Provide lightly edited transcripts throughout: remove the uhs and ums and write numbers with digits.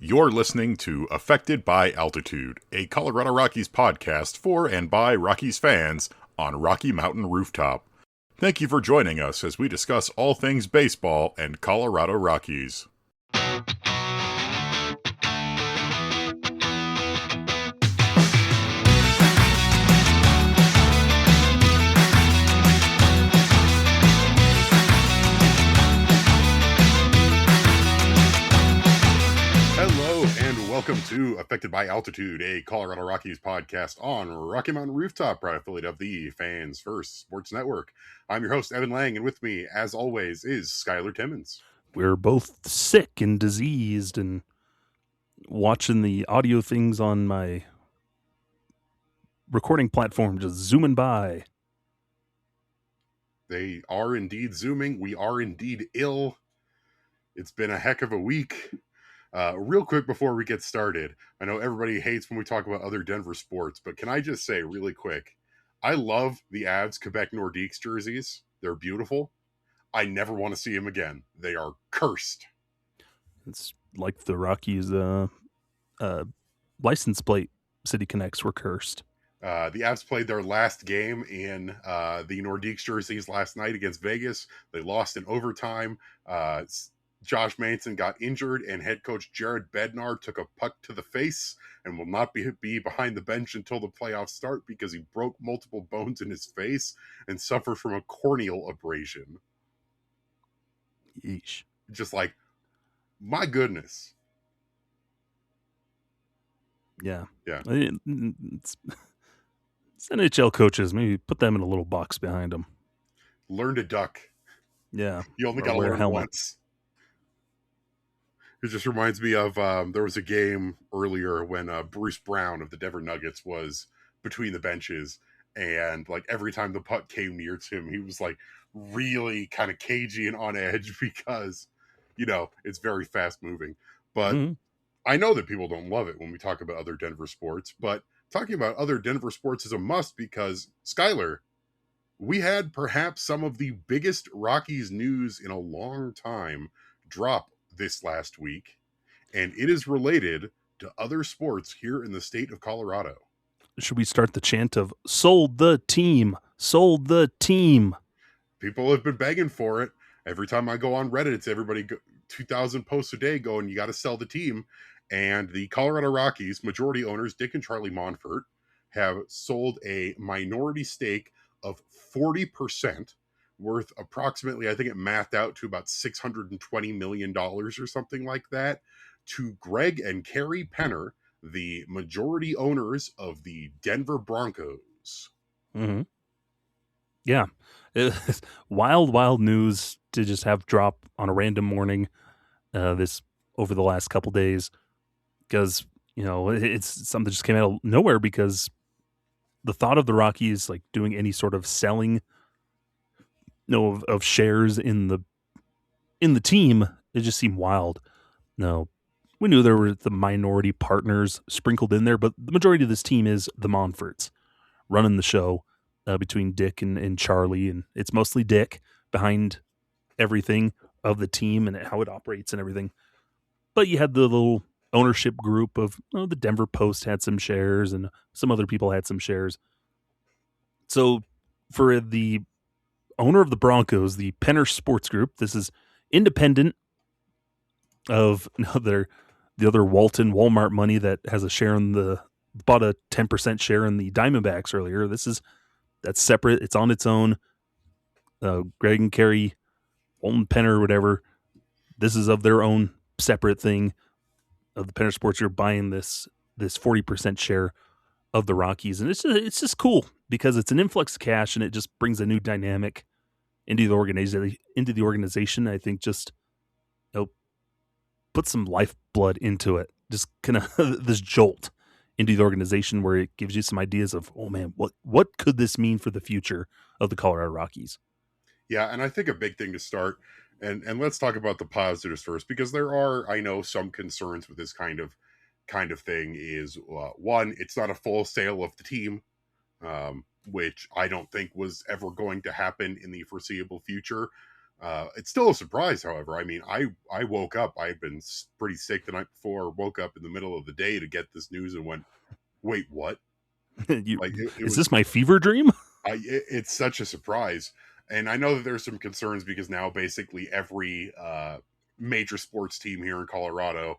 You're listening to Affected by Altitude, a Colorado Rockies podcast for and by Rockies fans on Rocky Mountain Rooftop. Thank you for joining us as we discuss all things baseball and Colorado Rockies. Welcome to Affected by Altitude, a Colorado Rockies podcast on Rocky Mountain Rooftop, proud affiliate of the Fans First Sports Network. I'm your host, Evan Lang, and with me, as always, is Skyler Timmons. We're both sick and diseased and watching the audio things on my recording platform just zooming by. They are indeed zooming. We are indeed ill. It's been a heck of a week. Real quick before we get started, I know everybody hates when we talk about other Denver sports, but can I just say really quick, I love the Avs Quebec Nordiques jerseys. They're beautiful. I never want to see them again. They are cursed. It's like the Rockies license plate City Connects were cursed. The Avs played their last game in the Nordiques jerseys last night against Vegas. They lost in overtime. Josh Manson got injured, and head coach Jared Bednar took a puck to the face and will not be behind the bench until the playoffs start because he broke multiple bones in his face and suffered from a corneal abrasion. Yeesh. Just like, my goodness. Yeah. It's NHL coaches. Maybe put them in a little box behind them. Learn to duck. Yeah. You only got to learn once. It just reminds me of there was a game earlier when Bruce Brown of the Denver Nuggets was between the benches, and like every time the puck came near to him, he was like really kind of cagey and on edge because, you know, it's very fast moving. But I know that people don't love it when we talk about other Denver sports, but talking about other Denver sports is a must because, Skyler, we had perhaps some of the biggest Rockies news in a long time drop this last week, and it is related to other sports here in the state of Colorado. Should we start the chant of sold the team, sold the team? People have been begging for it. Every time I go on Reddit, it's everybody 2,000 posts a day going, you got to sell the team. And the Colorado Rockies majority owners, Dick and Charlie Monfort, have sold a minority stake of 40%, worth approximately, I think it mathed out to about $620 million or something like that, to Greg and Carrie Penner, the majority owners of the Denver Broncos. Mm-hmm. Yeah. It's wild news to just have drop on a random morning this over the last couple days, because, you know, it's something that just came out of nowhere, because the thought of the Rockies like doing any sort of selling of shares in the team, it just seemed wild. No, we knew there were the minority partners sprinkled in there, but the majority of this team is the Monforts running the show between Dick and Charlie, and it's mostly Dick behind everything of the team and how it operates and everything. But you had the little ownership group of the Denver Post had some shares, and some other people had some shares. So for the owner of the Broncos, the Penner Sports Group, this is independent of the other Walton Walmart money that has a share in bought a 10% share in the Diamondbacks earlier. That's separate. It's on its own. Greg and Carrie, Walton Penner, whatever. This is of their own separate thing of the Penner Sports Group buying this 40% share of the Rockies. And it's just cool because it's an influx of cash, and it just brings a new dynamic into the organization. I think just, put some lifeblood into it. Just kind of this jolt into the organization where it gives you some ideas of, oh man, what could this mean for the future of the Colorado Rockies? Yeah, and I think a big thing to start, and let's talk about the positives first, because there are, I know, some concerns with this kind of thing. Is one, it's not a full sale of the team, which I don't think was ever going to happen in the foreseeable future. It's still a surprise, however. I mean, I woke up. I had been pretty sick the night before. Woke up in the middle of the day to get this news and went, "Wait, what?" you, Like it is was. this my fever dream? It's such a surprise, and I know that there's some concerns because now basically every major sports team here in Colorado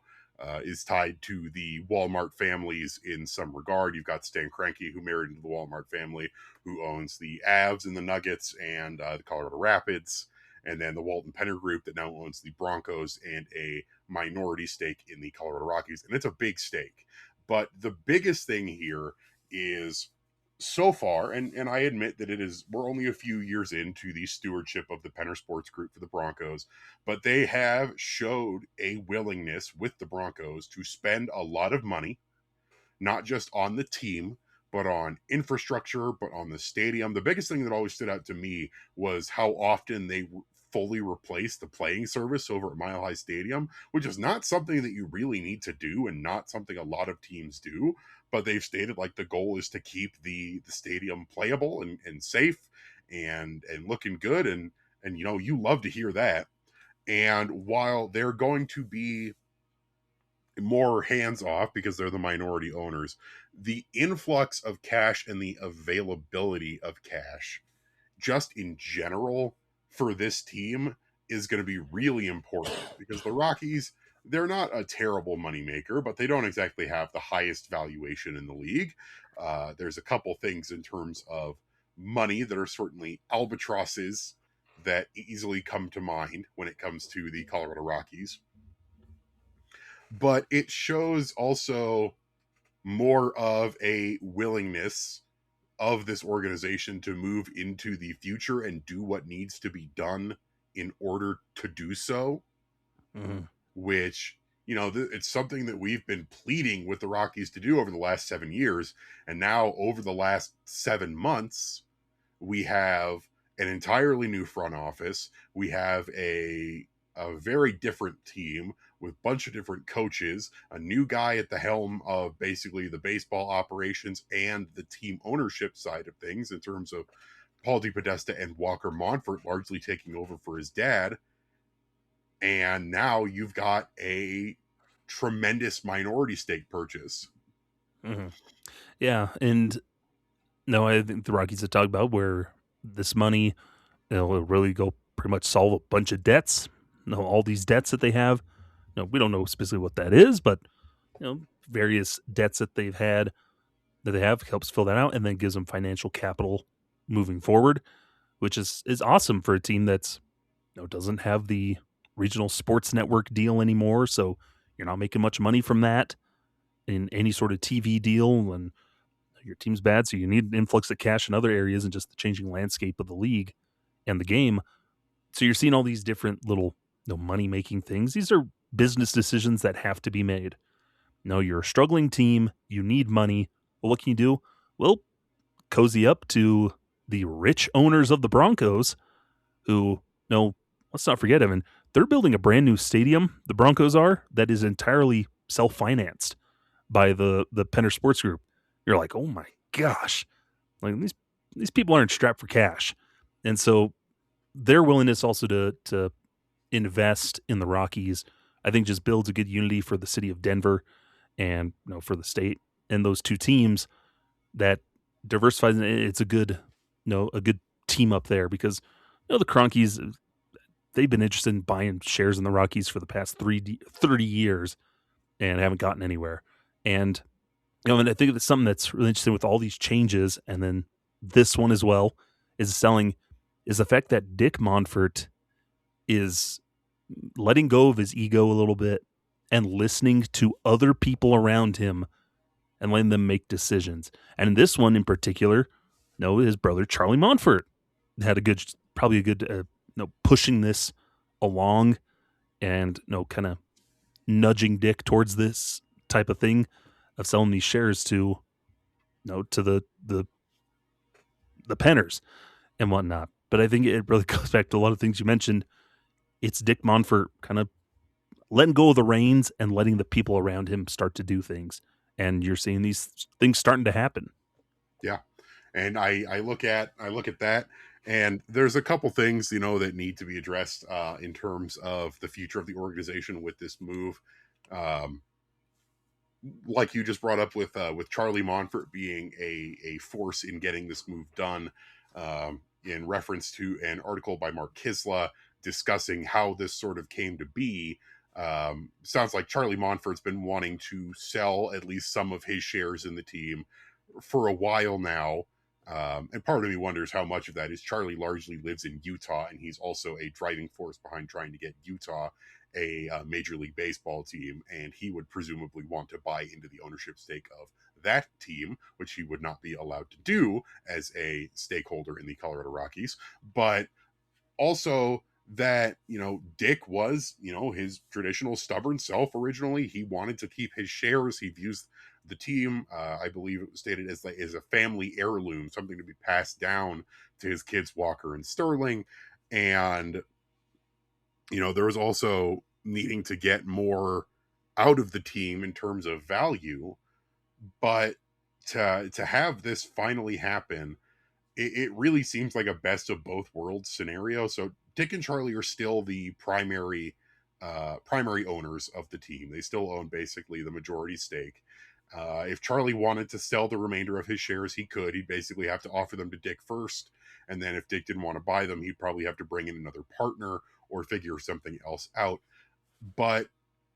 is tied to the Walmart families in some regard. You've got Stan Kroenke, who married into the Walmart family, who owns the Avs and the Nuggets and the Colorado Rapids, and then the Walton Penner Group that now owns the Broncos and a minority stake in the Colorado Rockies, and it's a big stake. But the biggest thing here is so far, and I admit that we're only a few years into the stewardship of the Penner Sports Group for the Broncos, but they have showed a willingness with the Broncos to spend a lot of money, not just on the team, but on infrastructure, but on the stadium. The biggest thing that always stood out to me was how often they fully replaced the playing service over at Mile High Stadium, which is not something that you really need to do and not something a lot of teams do. But they've stated like the goal is to keep the stadium playable and safe and looking good. And you know, you love to hear that. And while they're going to be more hands off because they're the minority owners, the influx of cash and the availability of cash, just in general, for this team is going to be really important because the Rockies, they're not a terrible moneymaker, but they don't exactly have the highest valuation in the league. There's a couple things in terms of money that are certainly albatrosses that easily come to mind when it comes to the Colorado Rockies, but it shows also more of a willingness of this organization to move into the future and do what needs to be done in order to do so, Mm-hmm. which, you know, it's something that we've been pleading with the Rockies to do over the last 7 years. And now, over the last 7 months, we have an entirely new front office. We have a very different team with a bunch of different coaches, a new guy at the helm of basically the baseball operations and the team ownership side of things in terms of Paul DePodesta and Walker Monfort largely taking over for his dad. And now you've got a tremendous minority stake purchase. Mm-hmm. Yeah, and no, I think the Rockies have talked about where this money, will really go pretty much solve a bunch of debts. All these debts that they have. We don't know specifically what that is, but various debts that they've had that they have helps fill that out, and then gives them financial capital moving forward, which is awesome for a team that's doesn't have the regional sports network deal anymore. So you're not making much money from that in any sort of TV deal, and your team's bad. So you need an influx of cash in other areas and just the changing landscape of the league and the game. So you're seeing all these different little money making things. These are business decisions that have to be made. You're a struggling team. You need money. Well, what can you do? Well, cozy up to the rich owners of the Broncos who, let's not forget, Evan, they're building a brand new stadium, the Broncos are, that is entirely self-financed by the Penner Sports Group. You're like, oh my gosh. Like these people aren't strapped for cash. And so their willingness also to invest in the Rockies, I think just builds a good unity for the city of Denver and for the state and those two teams that diversifies. It's a good team up there because the Cronkies, they've been interested in buying shares in the Rockies for the past 30 years and haven't gotten anywhere. And and I think it's something that's really interesting with all these changes, and then this one as well is the fact that Dick Monfort is letting go of his ego a little bit and listening to other people around him and letting them make decisions. And in this one in particular, his brother Charlie Monfort had probably a good, pushing this along and kind of nudging Dick towards this type of thing of selling these shares to to the Penners and whatnot. But I think it really goes back to a lot of things you mentioned. It's Dick Monfort kind of letting go of the reins and letting the people around him start to do things. And you're seeing these things starting to happen. Yeah. And I look at that, And there's a couple things, that need to be addressed in terms of the future of the organization with this move. Um, like you just brought up with Charlie Monfort being a force in getting this move done, in reference to an article by Mark Kisla discussing how this sort of came to be. Sounds like Charlie Monfort's been wanting to sell at least some of his shares in the team for a while now. And part of me wonders how much of that is Charlie largely lives in Utah, and he's also a driving force behind trying to get Utah a Major League Baseball team, and he would presumably want to buy into the ownership stake of that team, which he would not be allowed to do as a stakeholder in the Colorado Rockies. But also that, Dick was, his traditional stubborn self originally. He wanted to keep his shares. He views the team, I believe it was stated as a family heirloom, something to be passed down to his kids Walker and Sterling. And there was also needing to get more out of the team in terms of value. But to have this finally happen, it really seems like a best of both worlds scenario. So Dick and Charlie are still the primary owners of the team. They still own basically the majority stake. If Charlie wanted to sell the remainder of his shares, he could. He'd basically have to offer them to Dick first, and then if Dick didn't want to buy them, he'd probably have to bring in another partner or figure something else out. But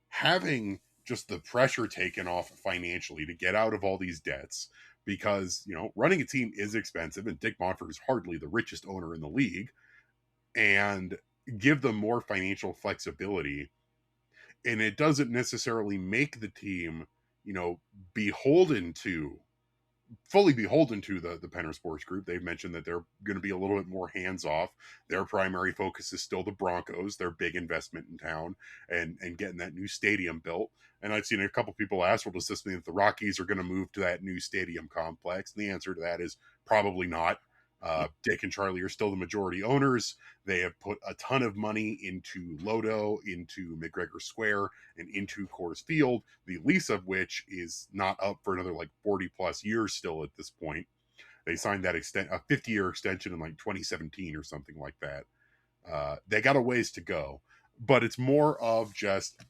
having just the pressure taken off financially to get out of all these debts, because running a team is expensive, and Dick Monfort is hardly the richest owner in the league, and give them more financial flexibility. And it doesn't necessarily make the team beholden to fully beholden to the Penner Sports Group. They've mentioned that they're going to be a little bit more hands off. Their primary focus is still the Broncos, their big investment in town, and getting that new stadium built. And I've seen a couple people ask, well, does this mean that the Rockies are going to move to that new stadium complex? And the answer to that is probably not. Dick and Charlie are still the majority owners. They have put a ton of money into Lodo, into McGregor Square, and into Coors Field, the lease of which is not up for another 40 plus years still at this point. They signed that a 50-year extension in 2017 or something like that. They got a ways to go, but it's more of just,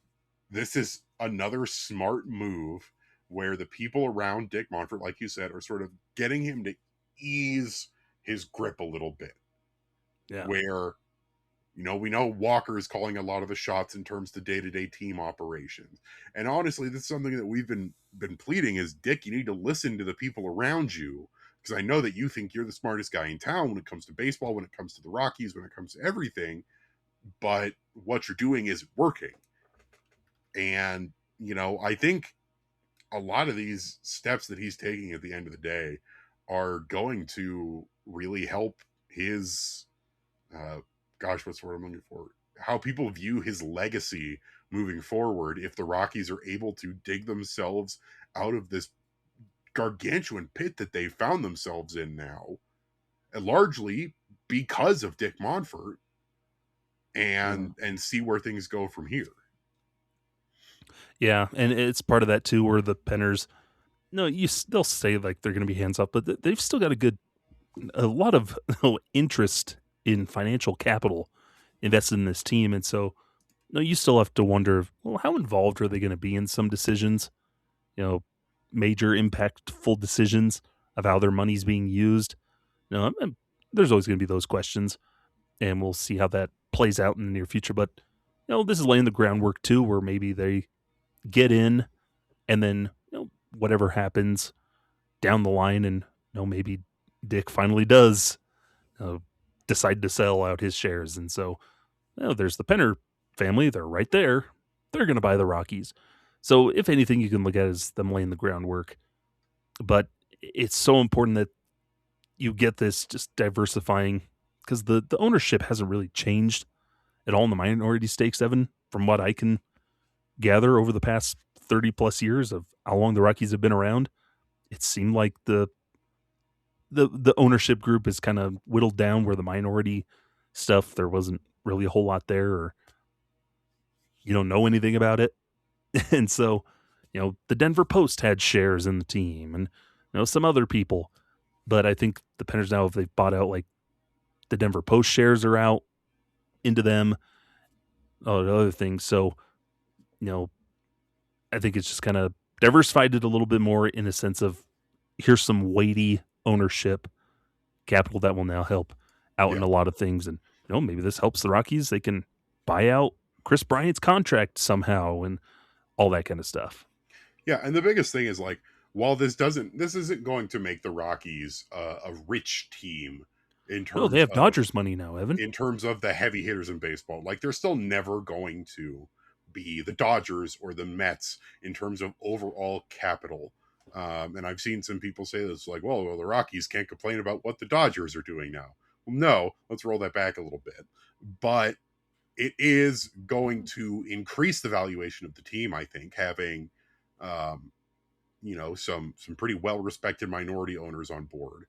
this is another smart move where the people around Dick Monfort, like you said, are sort of getting him to ease his grip a little bit. Yeah. Where, we know Walker is calling a lot of the shots in terms of the day-to-day team operations. And honestly, this is something that we've been pleading is, Dick, you need to listen to the people around you, because I know that you think you're the smartest guy in town when it comes to baseball, when it comes to the Rockies, when it comes to everything, but what you're doing isn't working. And, I think a lot of these steps that he's taking at the end of the day are going to really help his what's the word I'm looking for? How people view his legacy moving forward if the Rockies are able to dig themselves out of this gargantuan pit that they found themselves in now, and largely because of Dick Monfort, and see where things go from here. Yeah, and it's part of that too, where the Penners, they'll say they're going to be hands up, but they've still got a lot of interest in financial capital invested in this team, and so you still have to wonder, well, how involved are they going to be in some decisions? Major impactful decisions of how their money's being used. There's always going to be those questions, and we'll see how that plays out in the near future. But this is laying the groundwork too, where maybe they get in, and then whatever happens down the line, and maybe Dick finally does decide to sell out his shares, and so there's the Penner family. They're right there. They're going to buy the Rockies. So if anything, you can look at it as them laying the groundwork. But it's so important that you get this just diversifying, because the ownership hasn't really changed at all in the minority stakes, Evan, from what I can gather over the past 30 plus years of how long the Rockies have been around. It seemed like the ownership group is kind of whittled down, where the minority stuff, there wasn't really a whole lot there, or you don't know anything about it. And so, the Denver Post had shares in the team, and some other people. But I think the Penners now, if they've bought out The Denver Post shares are out into them, all the other things. So, you know, I think it's just kind of diversified it a little bit more in a sense of here's some weighty ownership capital that will now help out Yeah. in a lot of things. And, maybe this helps the Rockies. They can buy out Chris Bryant's contract somehow and all that kind of stuff. Yeah, and the biggest thing is like, while this isn't going to make the Rockies a rich team in No, they terms have of Dodgers money now, Evan. the heavy hitters in baseball. Like, they're still never going to be the Dodgers or the Mets in terms of overall capital. And I've seen some people say this, like, well, the Rockies can't complain about what the Dodgers are doing now. Well, no, let's roll that back a little bit. But it is going to increase the valuation of the team, I think, having um, some pretty well respected minority owners on board.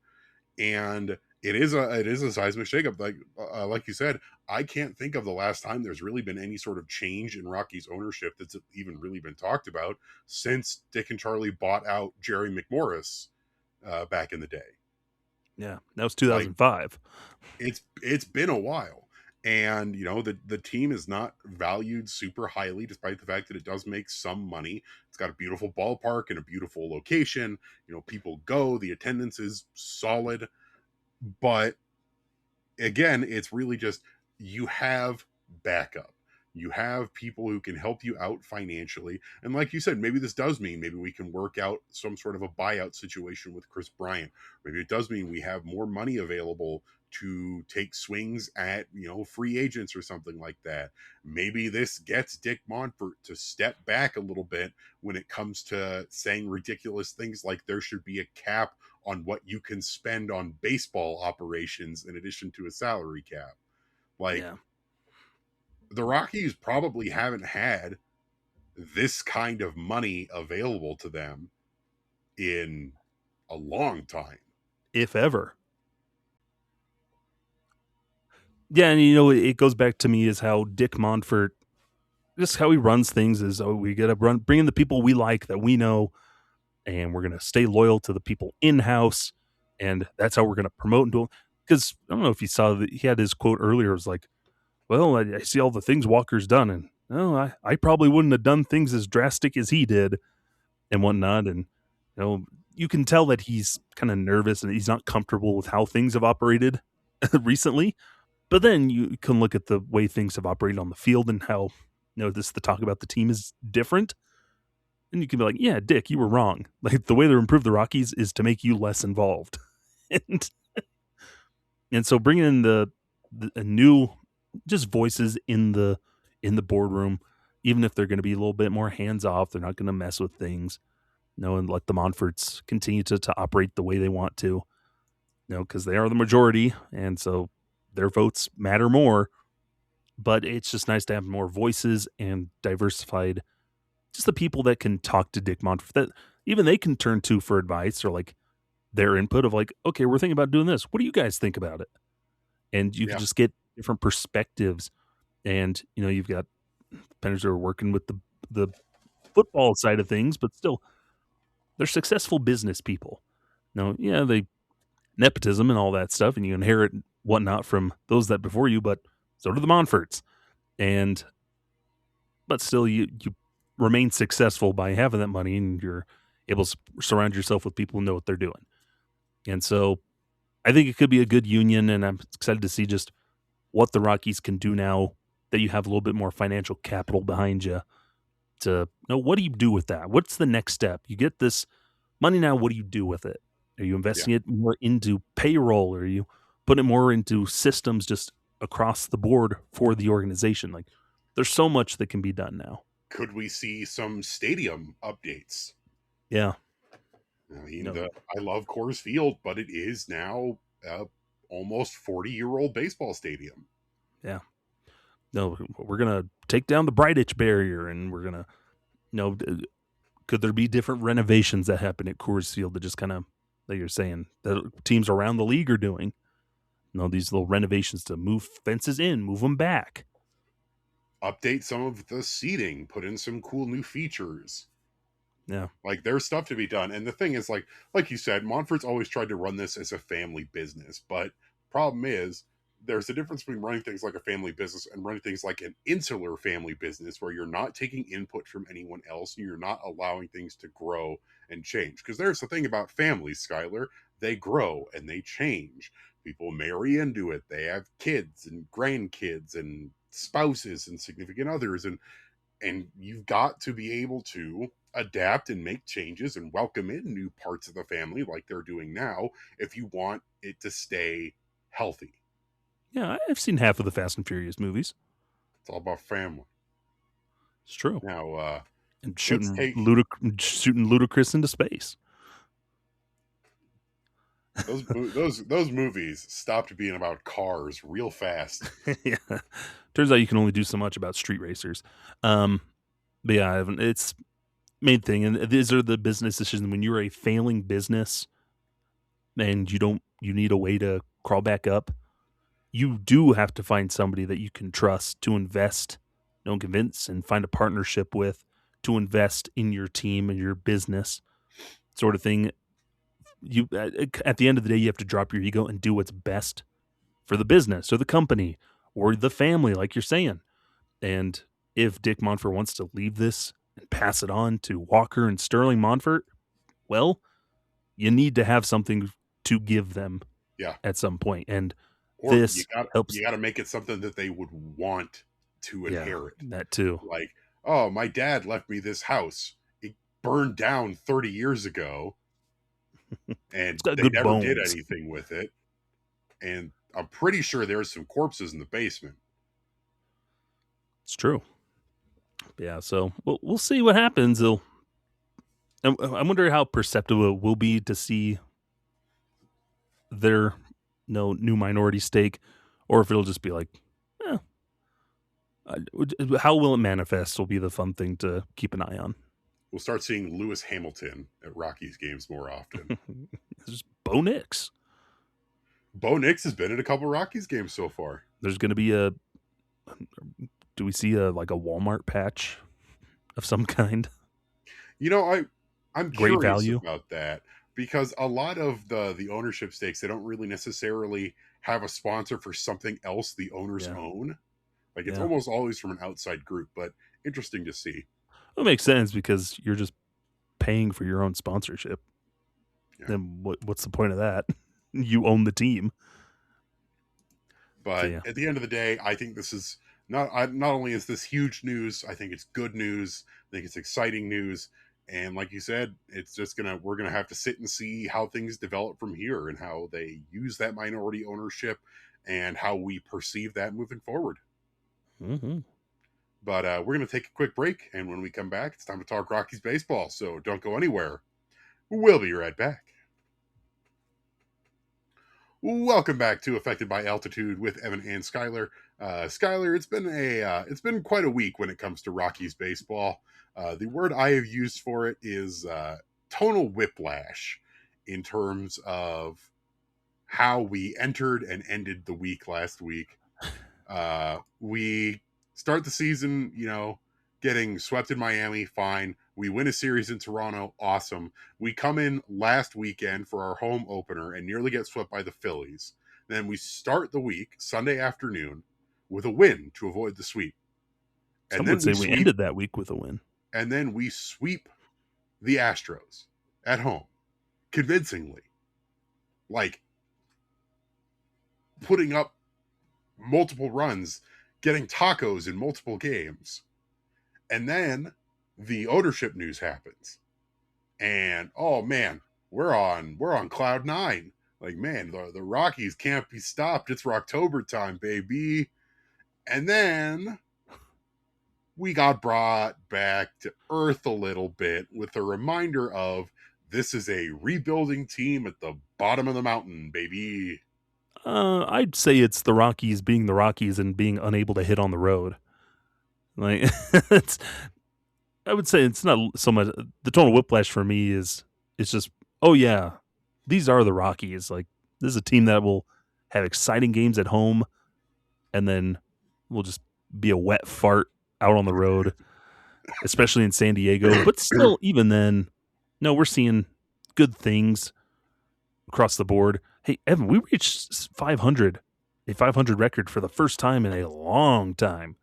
And it is a seismic shakeup. Like you said, I can't think of the last time there's really been any sort of change in Rockies ownership that's even really been talked about since Dick and Charlie bought out Jerry McMorris back in the day. Yeah, that was Like, 2005. it's been a while, and the team is not valued super highly, despite the fact that it does make some money. It's got a beautiful ballpark and a beautiful location. People go, the attendance is solid, but again, it's really just, you have backup. You have people who can help you out financially. And like you said, maybe this does mean maybe we can work out some sort of a buyout situation with Chris Bryant. Maybe it does mean we have more money available to take swings at, free agents or something like that. Maybe this gets Dick Monfort to step back a little bit when it comes to saying ridiculous things like there should be a cap on what you can spend on baseball operations in addition to a salary cap. Like, Yeah. the Rockies probably haven't had this kind of money available to them in a long time. If ever. Yeah, and it goes back to me is how Dick Monfort, just how he runs things is, we got to bring in the people we like that we know, and we're going to stay loyal to the people in house, and that's how we're going to promote and do. Because I don't know if you saw that he had his quote earlier. It was like, "Well, I see all the things Walker's done, and I probably wouldn't have done things as drastic as he did, and whatnot." And you can tell that he's kind of nervous and he's not comfortable with how things have operated recently. But then you can look at the way things have operated on the field and how, the talk about the team is different. And you can be like, yeah, Dick, you were wrong. Like, the way to improve the Rockies is to make you less involved. and and so bringing in the a new just voices in the boardroom, even if they're going to be a little bit more hands off, they're not going to mess with things. And let the Monforts continue to operate the way they want to. Because they are the majority, and so their votes matter more. But it's just nice to have more voices and diversified, just the people that can talk to Dick Monfort that even they can turn to for advice or like their input of like, okay, we're thinking about doing this. What do you guys think about it? And you can Yeah. just get different perspectives. And you've got dependers who are working with the football side of things, but still, they're successful business people. No, yeah, they nepotism and all that stuff, and you inherit whatnot from those that before you, but so do the Monforts. But still, you remain successful by having that money, and you're able to surround yourself with people who know what they're doing. And so I think it could be a good union, and I'm excited to see just what the Rockies can do now that you have a little bit more financial capital behind you to know what do you do with that? What's the next step? You get this money now, what do you do with it? Are you Yeah. investing it more into payroll? Or are you putting it more into systems just across the board for the organization? Like, there's so much that can be done now. Could we see some stadium updates? Yeah. I mean, No. I love Coors Field, but it is now almost 40-year-old baseball stadium. Yeah. No, we're gonna take down the Bright Itch barrier, and we're gonna, could there be different renovations that happen at Coors Field that just kind of, like you're saying, that teams around the league are doing? These little renovations to move fences in, move them back. Update some of the seating, put in some cool new features. Yeah. Like, there's stuff to be done. And the thing is, like you said, Montfort's always tried to run this as a family business. But problem is, there's a difference between running things like a family business and running things like an insular family business where you're not taking input from anyone else and you're not allowing things to grow and change. Because there's the thing about families, Skylar, they grow and they change. People marry into it, they have kids and grandkids and spouses and significant others, and you've got to be able to adapt and make changes and welcome in new parts of the family like they're doing now if you want it to stay healthy. Yeah, I've seen half of the Fast and Furious movies. It's all about family. It's true. Now, And let's shooting take Ludacris into space. those movies stopped being about cars real fast. Yeah. Turns out you can only do so much about street racers. But yeah, Evan, it's main thing, and these are the business decisions when you're a failing business and you need a way to crawl back up. You do have to find somebody that you can trust to invest, don't convince, and find a partnership with to invest in your team and your business, sort of thing. You at the end of the day, you have to drop your ego and do what's best for the business or the company or the family, like you're saying. And if Dick Monfort wants to leave this and pass it on to Walker and Sterling Monfort, well, you need to have something to give them at some point. And or this helps. You got to make it something that they would want to inherit. That too. Like, oh, my dad left me this house. It burned down 30 years ago, and they never did anything with it. And I'm pretty sure there's some corpses in the basement. It's true. Yeah, so we'll see what happens. I wonder how perceptive it will be to see their new minority stake, or if it'll just be like, how will it manifest will be the fun thing to keep an eye on. We'll start seeing Lewis Hamilton at Rockies games more often. This is Bo Nix. Bo Nix has been at a couple Rockies games so far. There's going to be do we see a Walmart patch of some kind? I'm great curious value about that, because a lot of the ownership stakes, they don't really necessarily have a sponsor for something else the owners own. Like, it's almost always from an outside group, but interesting to see. It makes sense because you're just paying for your own sponsorship. Then what's the point of that? You own the team. But at the end of the day, I think this is not only is this huge news, I think it's good news. I think it's exciting news. And like you said, it's just we're gonna have to sit and see how things develop from here and how they use that minority ownership and how we perceive that moving forward. Mm-hmm. But we're going to take a quick break, and when we come back, it's time to talk Rockies baseball, so don't go anywhere. We'll be right back. Welcome back to Affected by Altitude with Evan and Skyler. Skyler, it's been quite a week when it comes to Rockies baseball. The word I have used for it is tonal whiplash in terms of how we entered and ended the week last week. We start the season, getting swept in Miami, fine. We win a series in Toronto, awesome. We come in last weekend for our home opener and nearly get swept by the Phillies. Then we start the week, Sunday afternoon, with a win to avoid the sweep. Some would say we ended that week with a win. And then we sweep the Astros at home, convincingly. Like, putting up multiple runs, getting tacos in multiple games. And then the ownership news happens. And oh man, we're on cloud nine. Like, man, the Rockies can't be stopped. It's Rocktober time, baby. And then we got brought back to earth a little bit with a reminder of this is a rebuilding team at the bottom of the mountain, baby. I'd say it's the Rockies being the Rockies and being unable to hit on the road. Like, I would say it's not so much the tonal whiplash for me it's just, oh yeah, these are the Rockies. Like, this is a team that will have exciting games at home and then will just be a wet fart out on the road, especially in San Diego. But still, even then, no, we're seeing good things across the board. Hey, Evan, we reached 500 a 500 record for the first time in a long time.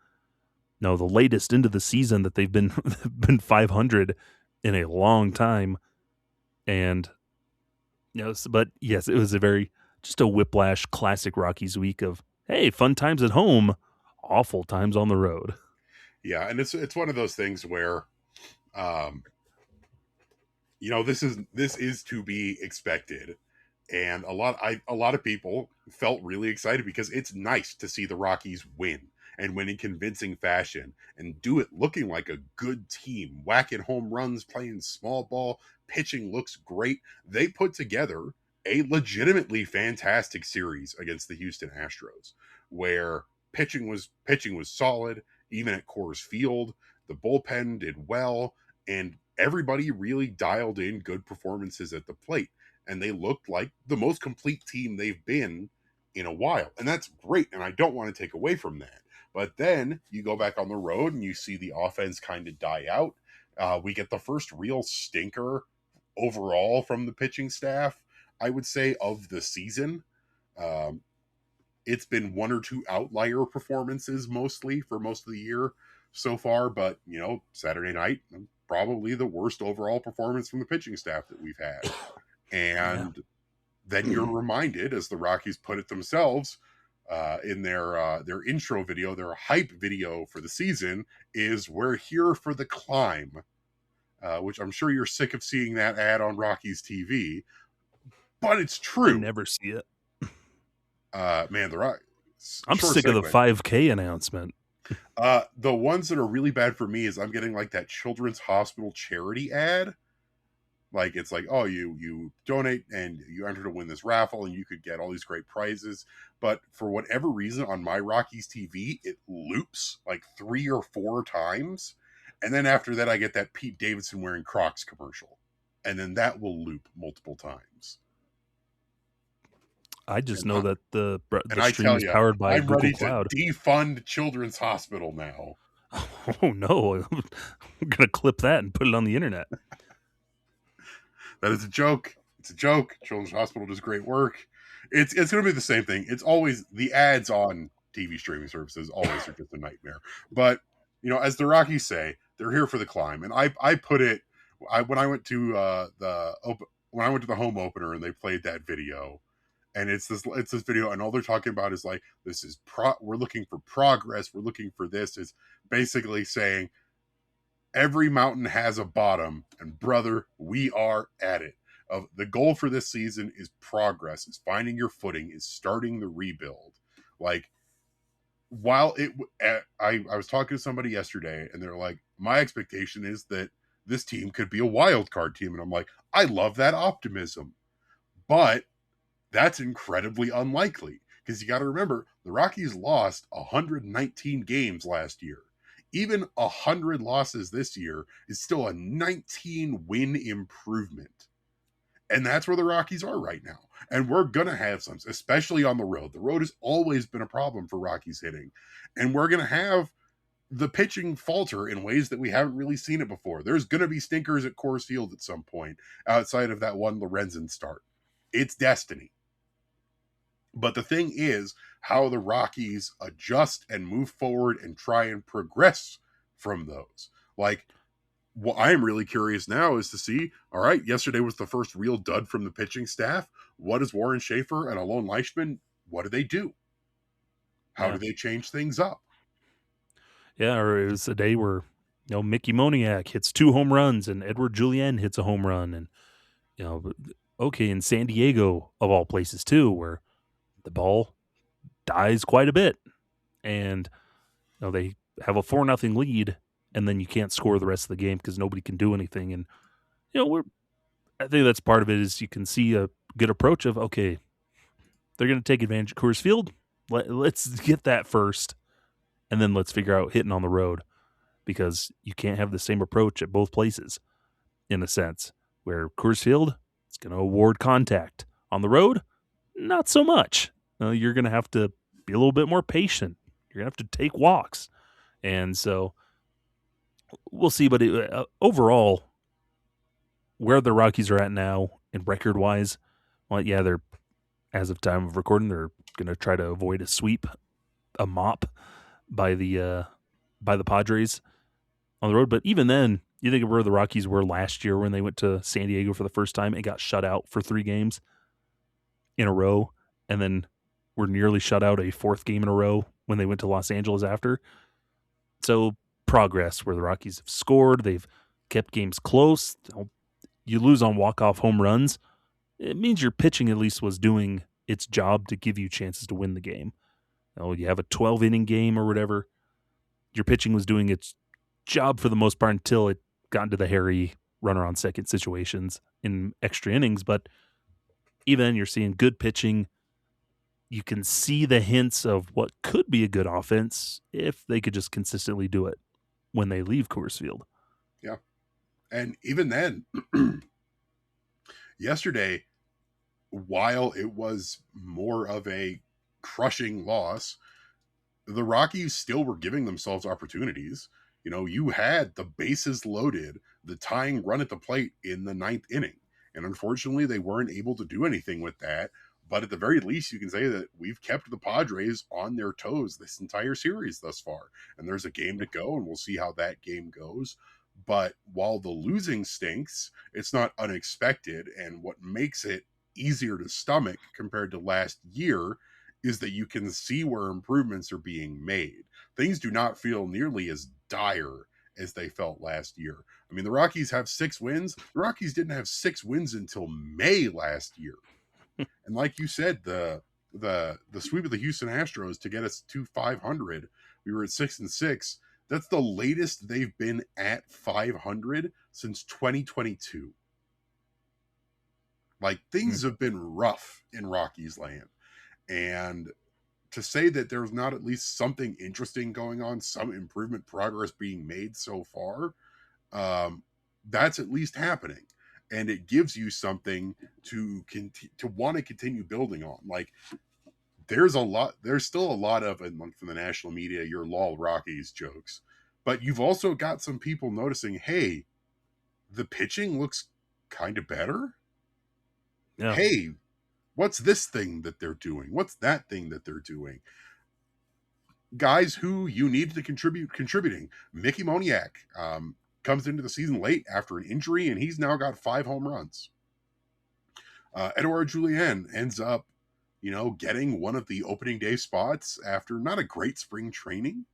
No, the latest into the season that they've been been 500 in a long time, and but yes, it was a very just a whiplash classic Rockies week of hey, fun times at home, awful times on the road. Yeah, and it's one of those things where, um, this is to be expected, and a lot of people felt really excited because it's nice to see the Rockies win and win in convincing fashion and do it looking like a good team, whacking home runs, playing small ball, pitching looks great. They put together a legitimately fantastic series against the Houston Astros, where pitching was solid, even at Coors Field. The bullpen did well, and everybody really dialed in good performances at the plate, and they looked like the most complete team they've been in a while. And that's great. And I don't want to take away from that. But then you go back on the road and you see the offense kind of die out. We get the first real stinker overall from the pitching staff, I would say, of the season. Um, it's been one or two outlier performances mostly for most of the year so far. But, Saturday night, probably the worst overall performance from the pitching staff that we've had. And then you're reminded, as the Rockies put it themselves in their intro video, their hype video for the season, is "We're here for the climb," which I'm sure you're sick of seeing that ad on Rockies TV, but it's true. I never see it. Man, the Rock. I'm sick of the 5K announcement. The ones that are really bad for me is I'm getting like that Children's Hospital charity ad. Like, it's like, oh, you donate and you enter to win this raffle and you could get all these great prizes. But for whatever reason on my Rockies TV, it loops like 3 or 4 times. And then after that, I get that Pete Davidson wearing Crocs commercial. And then that will loop multiple times. I just know that the I stream is powered by I'm Google ready Cloud. to defund Children's Hospital now. Oh no, I'm gonna clip that and put it on the internet. That is a joke. It's a joke. Children's Hospital does great work. It's going to be the same thing. It's always the ads on TV streaming services always are just a nightmare. But as the Rockies say, they're here for the climb. And I put it when I went to the home opener and they played that video. And it's this video, and all they're talking about is like, this is we're looking for progress. We're looking for this. Is basically saying every mountain has a bottom, and brother, we are at it. The goal for this season is progress, is finding your footing, is starting the rebuild. Like, while I was talking to somebody yesterday, and they're like, my expectation is that this team could be a wild card team, and I'm like, I love that optimism, but that's incredibly unlikely, because you got to remember the Rockies lost 119 games last year. Even 100 losses this year is still a 19 win improvement. And that's where the Rockies are right now. And we're going to have some, especially on the road. The road has always been a problem for Rockies hitting. And we're going to have the pitching falter in ways that we haven't really seen it before. There's going to be stinkers at Coors Field at some point outside of that one Lorenzen start. It's destiny. But the thing is how the Rockies adjust and move forward and try and progress from those. Like, what I am really curious now is to see, all right, yesterday was the first real dud from the pitching staff. What does Warren Schaefer and Alon Leishman, what do they do? How do they change things up? Yeah, or it was a day where, Mickey Moniak hits 2 home runs and Edward Julien hits a home run. And, okay, in San Diego, of all places, too, where the ball dies quite a bit, and they have a 4-0 lead, and then you can't score the rest of the game because nobody can do anything. And I think that's part of it, is you can see a good approach of, okay, they're going to take advantage of Coors Field. Let's get that first, and then let's figure out hitting on the road, because you can't have the same approach at both places, in a sense, where Coors Field is going to award contact. On the road, not so much. You're going to have to be a little bit more patient. You're going to have to take walks. And so we'll see. But overall, where the Rockies are at now, and record-wise, well, yeah, they're as of time of recording, they're going to try to avoid a mop by the Padres on the road. But even then, you think of where the Rockies were last year when they went to San Diego for the first time and got shut out for 3 games in a row, and then were nearly shut out a 4th game in a row when they went to Los Angeles after. So progress where the Rockies have scored, they've kept games close. You lose on walk-off home runs, it means your pitching at least was doing its job to give you chances to win the game. You have a 12-inning game or whatever. Your pitching was doing its job for the most part until it got into the hairy runner on second situations in extra innings. But even then, you're seeing good pitching. You can see the hints of what could be a good offense if they could just consistently do it when they leave Coors Field. Yeah. And even then, yesterday, while it was more of a crushing loss, the Rockies still were giving themselves opportunities. You had the bases loaded, the tying run at the plate in the 9th inning. And unfortunately, they weren't able to do anything with that. But at the very least, you can say that we've kept the Padres on their toes this entire series thus far. And there's a game to go, and we'll see how that game goes. But while the losing stinks, it's not unexpected. And what makes it easier to stomach compared to last year is that you can see where improvements are being made. Things do not feel nearly as dire as they felt last year. I mean, the Rockies have 6 wins. The Rockies didn't have 6 wins until May last year. And like you said, the sweep of the Houston Astros to get us to 500, we were at 6-6. That's the latest they've been at 500 since 2022. Like, things have been rough in Rockies land. And to say that there's not at least something interesting going on, some improvement progress being made so far, that's at least happening. And it gives you something to want to continue building on. Like, there's still a lot of, and from the national media, your lol Rockies jokes. But you've also got some people noticing, hey, the pitching looks kind of better. Yeah. Hey, what's this thing that they're doing? What's that thing that they're doing? Guys who you needed to contributing. Mickey Moniak comes into the season late after an injury, and he's now got 5 home runs. Edouard Julien ends up, getting one of the opening day spots after not a great spring training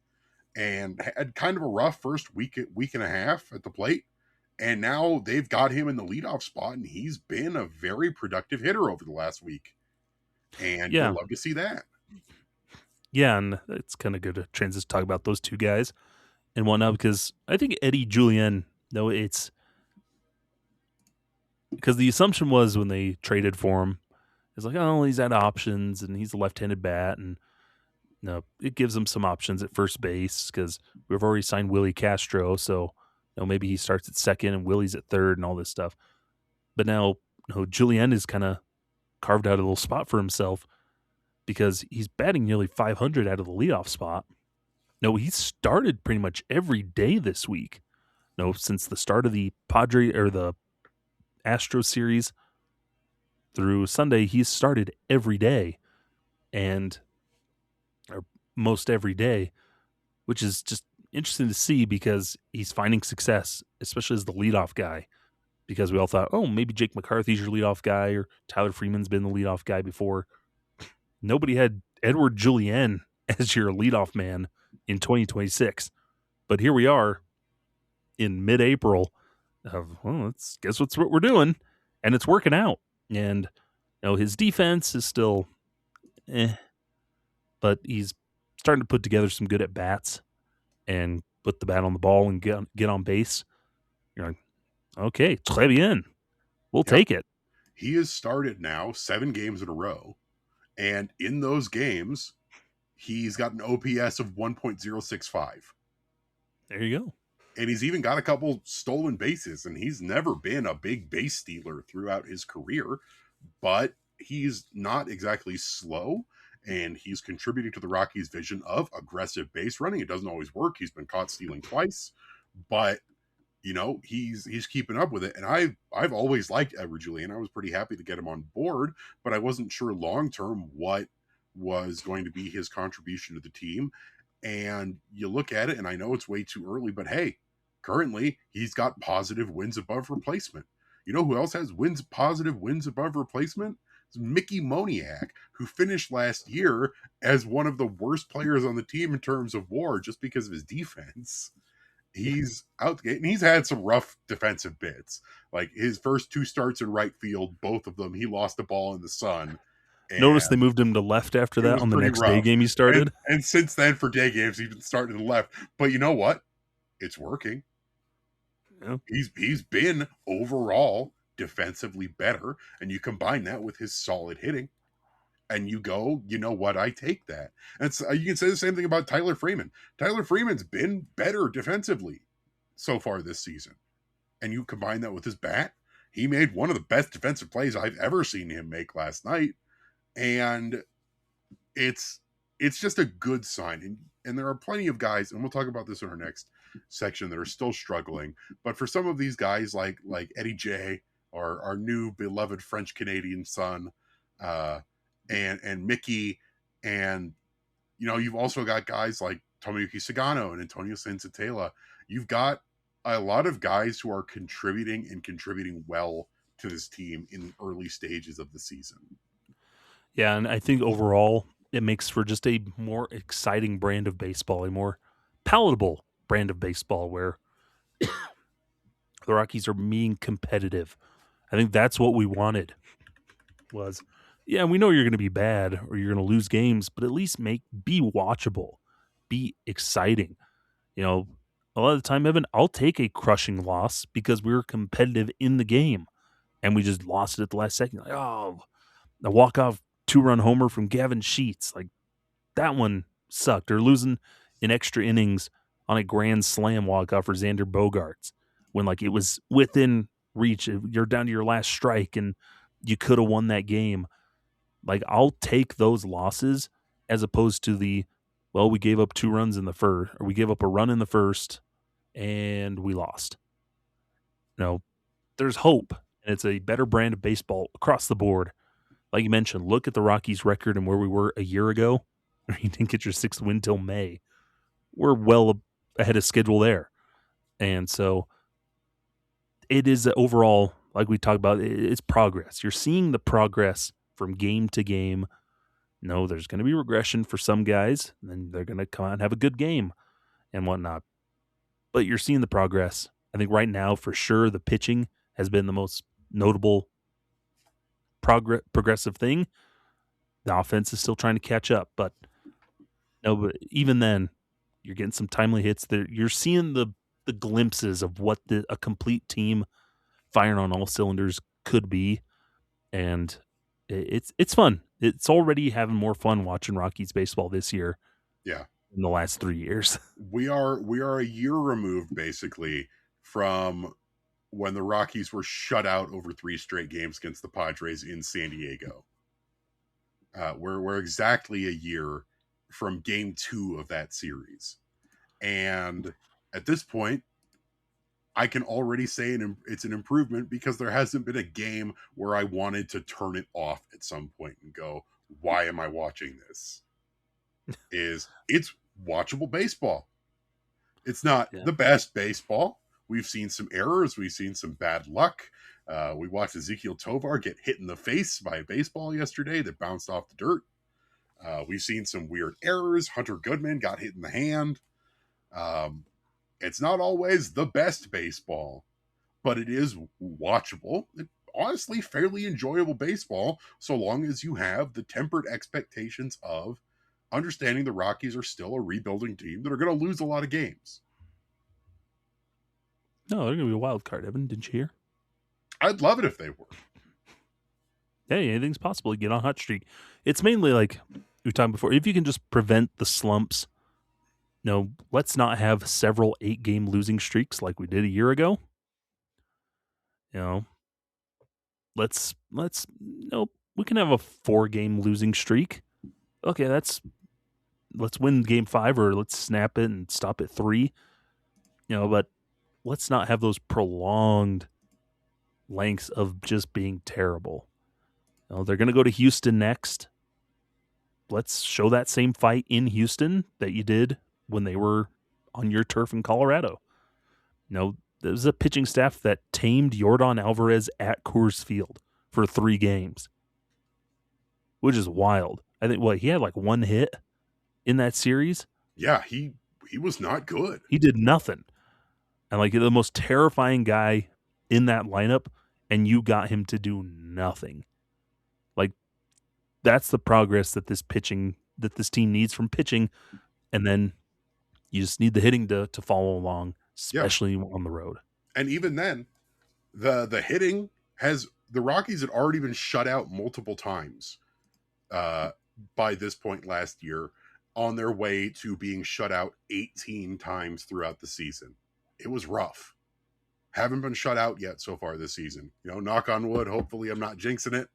and had kind of a rough first week and a half at the plate. And now they've got him in the leadoff spot, and he's been a very productive hitter over the last week. And you'll love to see that. Yeah, and it's kind of good to transition talk about those 2 guys and whatnot, because I think Eddie Julien, though, it's because the assumption was when they traded for him, it's like, oh, he's had options and he's a left-handed bat, and it gives him some options at first base because we've already signed Willie Castro, so maybe he starts at second and Willie's at third and all this stuff. But now, Julien is kind of carved out a little spot for himself because he's batting nearly 500 out of the leadoff spot. He started pretty much every day this week. Since the start of the the Astro series through Sunday, he's started every day, or most every day, which is just interesting to see because he's finding success, especially as the leadoff guy. Because we all thought, oh, maybe Jake McCarthy's your leadoff guy, or Tyler Freeman's been the leadoff guy before. Nobody had Edouard Julien as your leadoff man in 2026. But here we are in mid-April. Guess what we're doing. And it's working out. And his defense is still but he's starting to put together some good at-bats and put the bat on the ball and get on base. You're like, okay, très bien. We'll take it. He has started now 7 games in a row. And in those games, he's got an OPS of 1.065. There you go. And he's even got a couple stolen bases, and he's never been a big base stealer throughout his career, but he's not exactly slow, and he's contributing to the Rockies' vision of aggressive base running. It doesn't always work. He's been caught stealing twice, but he's keeping up with it. And I've always liked Everidge, and I was pretty happy to get him on board, but I wasn't sure long term what was going to be his contribution to the team. And you look at it, and I know it's way too early, but hey, currently he's got positive wins above replacement. You know who else has positive wins above replacement? It's Mickey Moniak, who finished last year as one of the worst players on the team in terms of WAR just because of his defense. He's out the gate, and he's had some rough defensive bits. Like his first two starts in right field, both of them, he lost the ball in the sun. Notice they moved him to left after that on the next day game he started. And since then, for day games, he's been starting to the left. But you know what? It's working. Yeah. He's been overall defensively better, and you combine that with his solid hitting, and you go, you know what? I take that. And you can say the same thing about Tyler Freeman. Tyler Freeman's been better defensively so far this season, and you combine that with his bat. He made one of the best defensive plays I've ever seen him make last night. And it's just a good sign. And there are plenty of guys, and we'll talk about this in our next section, that are still struggling. But for some of these guys like Eddie J, or our new beloved French Canadian son, and Mickey, and you've also got guys like Tomoyuki Sagano and Antonio Sensatela. You've got a lot of guys who are contributing well to this team in the early stages of the season. Yeah, and I think overall it makes for just a more exciting brand of baseball, a more palatable brand of baseball where the Rockies are being competitive. I think that's what we wanted. Was, yeah, we know you're going to be bad or you're going to lose games, but at least be watchable, be exciting. A lot of the time, Evan, I'll take a crushing loss because we were competitive in the game and we just lost it at the last second. Like, oh, the walk-off 2-run homer from Gavin Sheets, like that one sucked. Or losing in extra innings on a grand slam walk-off for Xander Bogaerts when like it was within reach. You're down to your last strike and you could have won that game. Like I'll take those losses as opposed to we gave up 2 runs in the first, or we gave up a run in the first and we lost. There's hope, and it's a better brand of baseball across the board. Like you mentioned, look at the Rockies' record and where we were a year ago. You didn't get your 6th win till May. We're well ahead of schedule there. And so it is overall, like we talked about, it's progress. You're seeing the progress from game to game. There's going to be regression for some guys, and then they're going to come out and have a good game and whatnot. But you're seeing the progress. I think right now, for sure, the pitching has been the most notable progressive thing. The offense is still trying to catch up, but even then, you're getting some timely hits. There, you're seeing the glimpses of what a complete team firing on all cylinders could be, and it's fun. It's already having more fun watching Rockies baseball this year. Yeah, in the last 3 years, we are a year removed basically from when the Rockies were shut out over 3 straight games against the Padres in San Diego. We're exactly a year from game 2 of that series. And at this point, I can already say it's an improvement because there hasn't been a game where I wanted to turn it off at some point and go, why am I watching this? It's watchable baseball. It's not the best baseball. We've seen some errors. We've seen some bad luck. We watched Ezekiel Tovar get hit in the face by a baseball yesterday that bounced off the dirt. We've seen some weird errors. Hunter Goodman got hit in the hand. It's not always the best baseball, but it is watchable. Honestly, fairly enjoyable baseball, so long as you have the tempered expectations of understanding the Rockies are still a rebuilding team that are going to lose a lot of games. No, they're going to be a wild card, Evan. Didn't you hear? I'd love it if they were. Hey, anything's possible. You get on a hot streak. It's mainly like we talked before. If you can just prevent the slumps, let's not have several 8-game losing streaks like we did a year ago. Let's we can have a 4-game losing streak. Okay, let's win game 5 or let's snap it and stop at 3. But let's not have those prolonged lengths of just being terrible. They're going to go to Houston next. Let's show that same fight in Houston that you did when they were on your turf in Colorado. There's a pitching staff that tamed Yordan Alvarez at Coors Field for 3 games, which is wild. I think he had like 1 hit in that series. Yeah, he was not good. He did nothing. And like the most terrifying guy in that lineup, and you got him to do nothing. Like, that's the progress that this team needs from pitching, and then you just need the hitting to follow along, especially on the road. And even then, the hitting the Rockies had already been shut out multiple times by this point last year, on their way to being shut out 18 times throughout the season. It was rough. Haven't been shut out yet so far this season. Knock on wood. Hopefully I'm not jinxing it.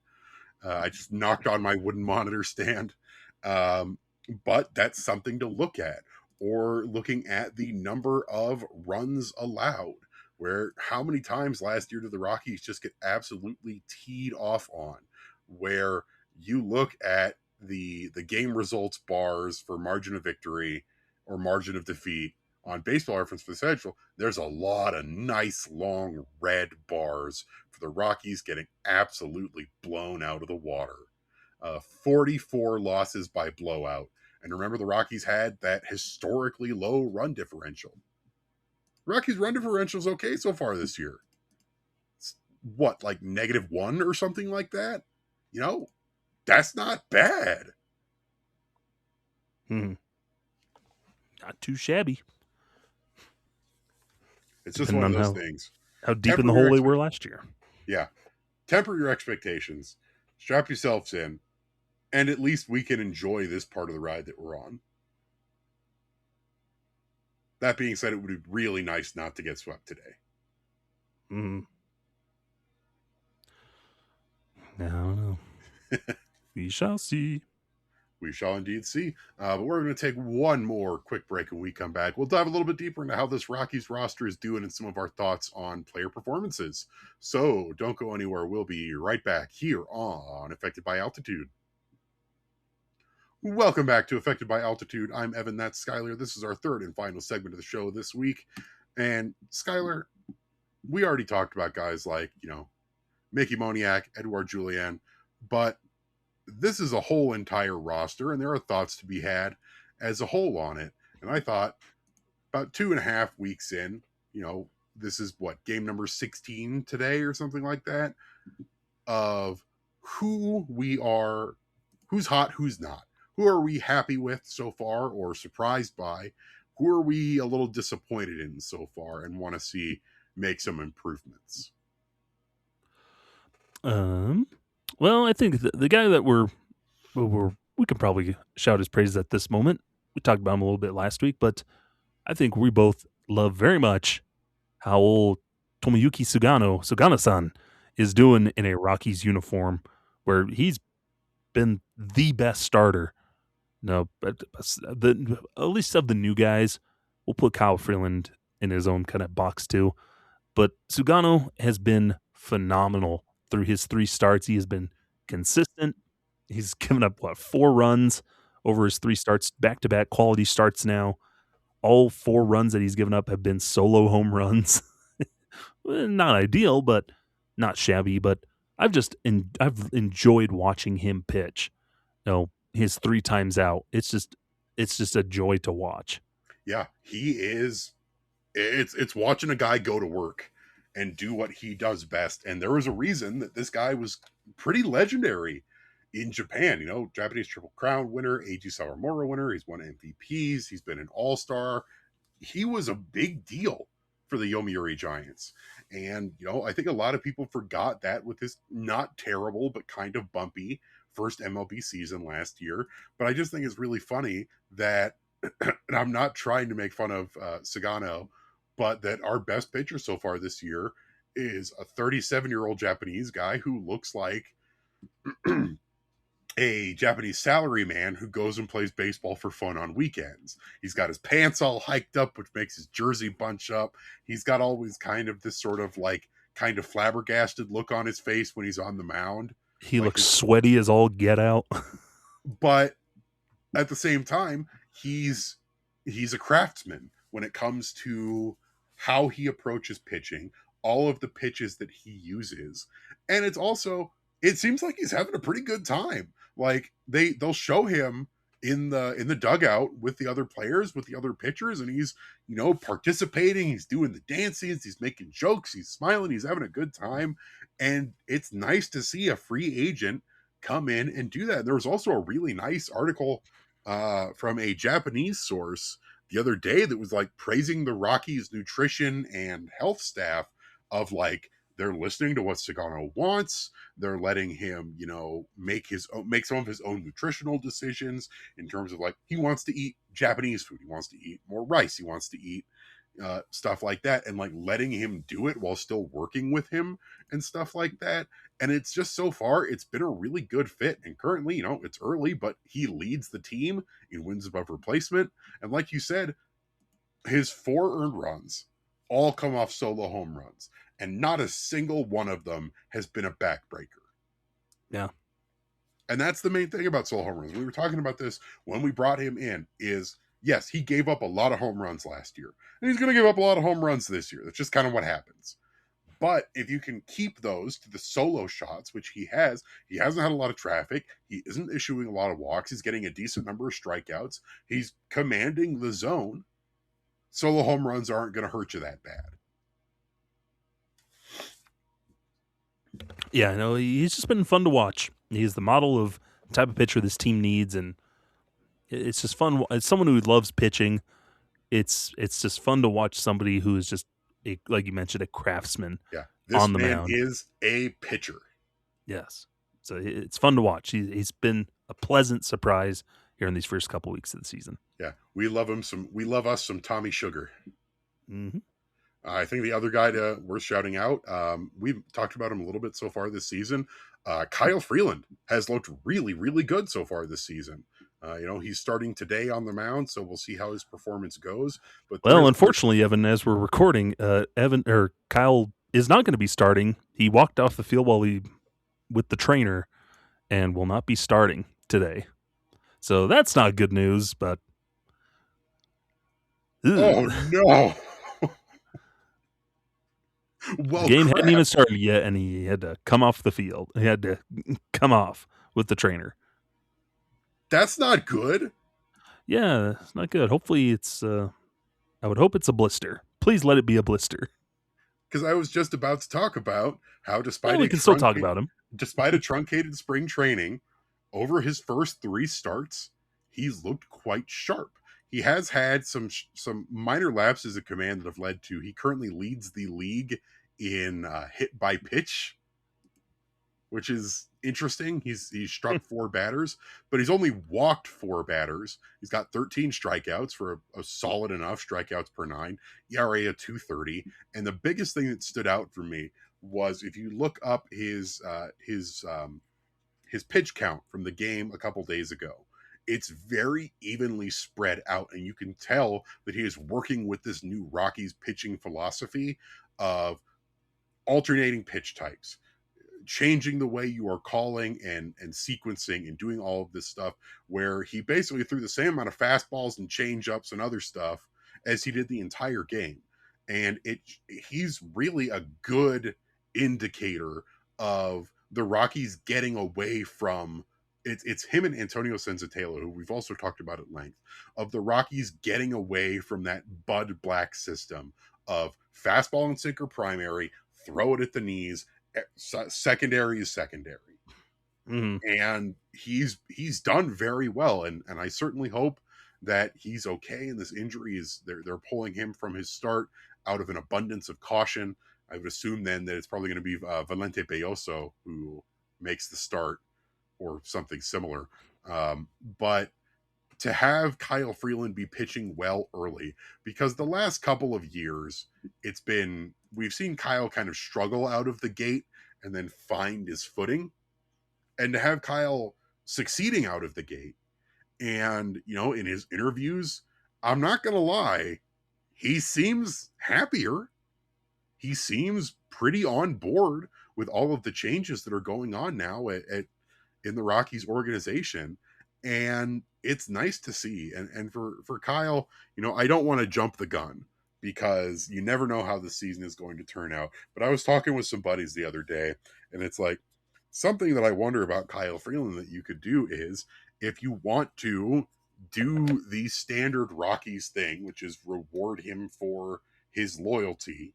I just knocked on my wooden monitor stand. But that's something to look at. Or looking at the number of runs allowed, where how many times last year did the Rockies just get absolutely teed off on, where you look at the game results bars for margin of victory or margin of defeat on Baseball Reference for Central, there's a lot of nice long red bars for the Rockies getting absolutely blown out of the water. 44 losses by blowout. And remember, the Rockies had that historically low run differential. Rockies' run differential is okay so far this year. It's like -1 or something like that? That's not bad. Not too shabby. It's just one of those things. How deep in the hole they were last year. Yeah. Temper your expectations. Strap yourselves in. And at least we can enjoy this part of the ride that we're on. That being said, it would be really nice not to get swept today. I don't know. We shall see. We shall indeed see. But we're going to take one more quick break when we come back. We'll dive a little bit deeper into how this Rockies roster is doing and some of our thoughts on player performances. So don't go anywhere. We'll be right back here on Affected by Altitude. Welcome back to Affected by Altitude. I'm Evan, that's Skyler. This is our third and final segment of the show this week. And Skyler, we already talked about guys like, Mickey Moniak, Edouard Julien, but this is a whole entire roster, and there are thoughts to be had as a whole on it. And I thought about 2.5 weeks in, this is game number 16 today or something like that, of who's hot, who's not. Who are we happy with so far or surprised by? Who are we a little disappointed in so far and want to see make some improvements? Well, I think the guy that we can probably shout his praises at this moment. We talked about him a little bit last week, but I think we both love very much how old Tomoyuki Sugano-san is doing in a Rockies uniform, where he's been the best starter. No, but at least of the new guys, we'll put Kyle Freeland in his own kind of box too. But Sugano has been phenomenal through his 3 starts. He has been consistent. He's given up 4 runs over his 3 starts, back-to-back quality starts now. All 4 runs that he's given up have been solo home runs. Not ideal, but not shabby. But I've enjoyed watching him pitch. His 3 times out. It's just a joy to watch. Yeah, he is. It's watching a guy go to work and do what he does best. And there was a reason that this guy was pretty legendary in Japan. Japanese Triple Crown winner, Eiji Sawamura winner. He's won MVPs. He's been an all-star. He was a big deal for the Yomiuri Giants. And, I think a lot of people forgot that with his not terrible, but kind of bumpy first MLB season last year. But I just think it's really funny that, and I'm not trying to make fun of Sugano, but that our best pitcher so far this year is a 37-year-old Japanese guy who looks like a Japanese salaryman who goes and plays baseball for fun on weekends. He's got his pants all hiked up, which makes his jersey bunch up. He's got always kind of this sort of like kind of flabbergasted look on his face when he's on the mound. He Like looks his, sweaty as all get out. but at the same time, he's a craftsman when it comes to how he approaches pitching, all of the pitches that he uses. And it's also, it seems like he's having a pretty good time. Like they'll show him in the dugout with the other players, with the other pitchers, and he's, participating, he's doing the dances, he's making jokes, he's smiling, he's having a good time. And it's nice to see a free agent come in and do that. There was also a really nice article from a Japanese source the other day that was like praising the Rockies nutrition and health staff, of like they're listening to what Sagano wants. They're letting him, make some of his own nutritional decisions in terms of like he wants to eat Japanese food, he wants to eat more rice, he wants to eat stuff like that, and like letting him do it while still working with him and stuff like that. And it's just, so far it's been a really good fit. And currently, it's early, but he leads the team in wins above replacement. And like you said, his 4 earned runs all come off solo home runs, and not a single one of them has been a backbreaker. Yeah. And that's the main thing about solo home runs. We were talking about this when we brought him in, is yes, he gave up a lot of home runs last year, and he's going to give up a lot of home runs this year. That's just kind of what happens. But if you can keep those to the solo shots, which he hasn't had a lot of traffic, he isn't issuing a lot of walks, he's getting a decent number of strikeouts, he's commanding the zone, solo home runs aren't going to hurt you that bad. Yeah, no, he's just been fun to watch. He's the model of the type of pitcher this team needs, and it's just fun. As someone who loves pitching, it's just fun to watch somebody who is just, like you mentioned, a craftsman. Yeah, this on the man mound. is a pitcher. Yes, so it's fun to watch. He's been a pleasant surprise here in these first couple weeks of the season. Yeah, we love him some. We love us some Tommy Sugar. Mm-hmm. I think the other guy worth shouting out, we've talked about him a little bit so far this season. Kyle Freeland has looked really, really good so far this season. He's starting today on the mound, so we'll see how his performance goes. But unfortunately, Evan, as we're recording, Kyle is not going to be starting. He walked off the field with the trainer and will not be starting today. So that's not good news, but oh no. Well, the game hadn't even started yet, and he had to come off the field. He had to come off with the trainer. That's not good. Yeah, it's not good. Hopefully it's, I would hope it's a blister. Please let it be a blister. Because I was just about to talk about how we can still talk about him. Despite a truncated spring training, over his first 3 starts, he's looked quite sharp. He has had some minor lapses of command that have led to, he currently leads the league in hit by pitch, which is interesting. He's struck 4 batters, but he's only walked 4 batters. He's got 13 strikeouts for a solid enough strikeouts per 9, ERA of 2.30. And the biggest thing that stood out for me was, if you look up his pitch count from the game a couple days ago, it's very evenly spread out, and you can tell that he is working with this new Rockies pitching philosophy of alternating pitch types, changing the way you are calling and sequencing and doing all of this stuff, where he basically threw the same amount of fastballs and change-ups and other stuff as he did the entire game. And he's really a good indicator of the Rockies getting away from, it's him and Antonio Senzatela, who we've also talked about at length, of the Rockies getting away from that Bud Black system of fastball and sinker primary, throw it at the knees, secondary is secondary. Mm-hmm. And he's done very well, and I certainly hope that he's okay. And this injury is, they're pulling him from his start out of an abundance of caution. I would assume then that it's probably going to be Valente Belloso who makes the start, or something similar. But to have Kyle Freeland be pitching well early, because the last couple of years we've seen Kyle kind of struggle out of the gate and then find his footing. And to have Kyle succeeding out of the gate. And, in his interviews, I'm not going to lie, he seems happier. He seems pretty on board with all of the changes that are going on now in the Rockies organization. And it's nice to see. And for Kyle, I don't want to jump the gun because you never know how the season is going to turn out. But I was talking with some buddies the other day, and it's like something that I wonder about Kyle Freeland that you could do is if you want to do the standard Rockies thing, which is reward him for his loyalty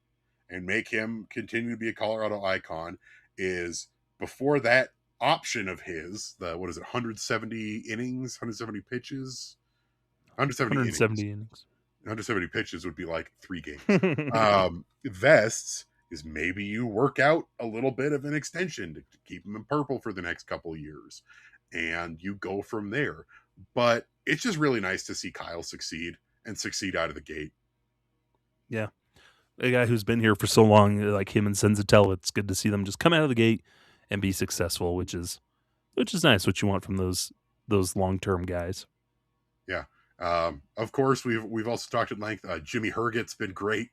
and make him continue to be a Colorado icon, is before that option of his, the 170 innings, 170 pitches, 170 innings. 170 innings. 170 pitches would be like 3 games. Vests is maybe you work out a little bit of an extension to keep him in purple for the next couple of years, and you go from there. But it's just really nice to see Kyle succeed out of the gate. Yeah. A guy who's been here for so long, like him and Senzatel, it's good to see them just come out of the gate and be successful, which is nice. What you want from those long-term guys. Yeah. Of course, we've also talked at length. Jimmy Herget's been great.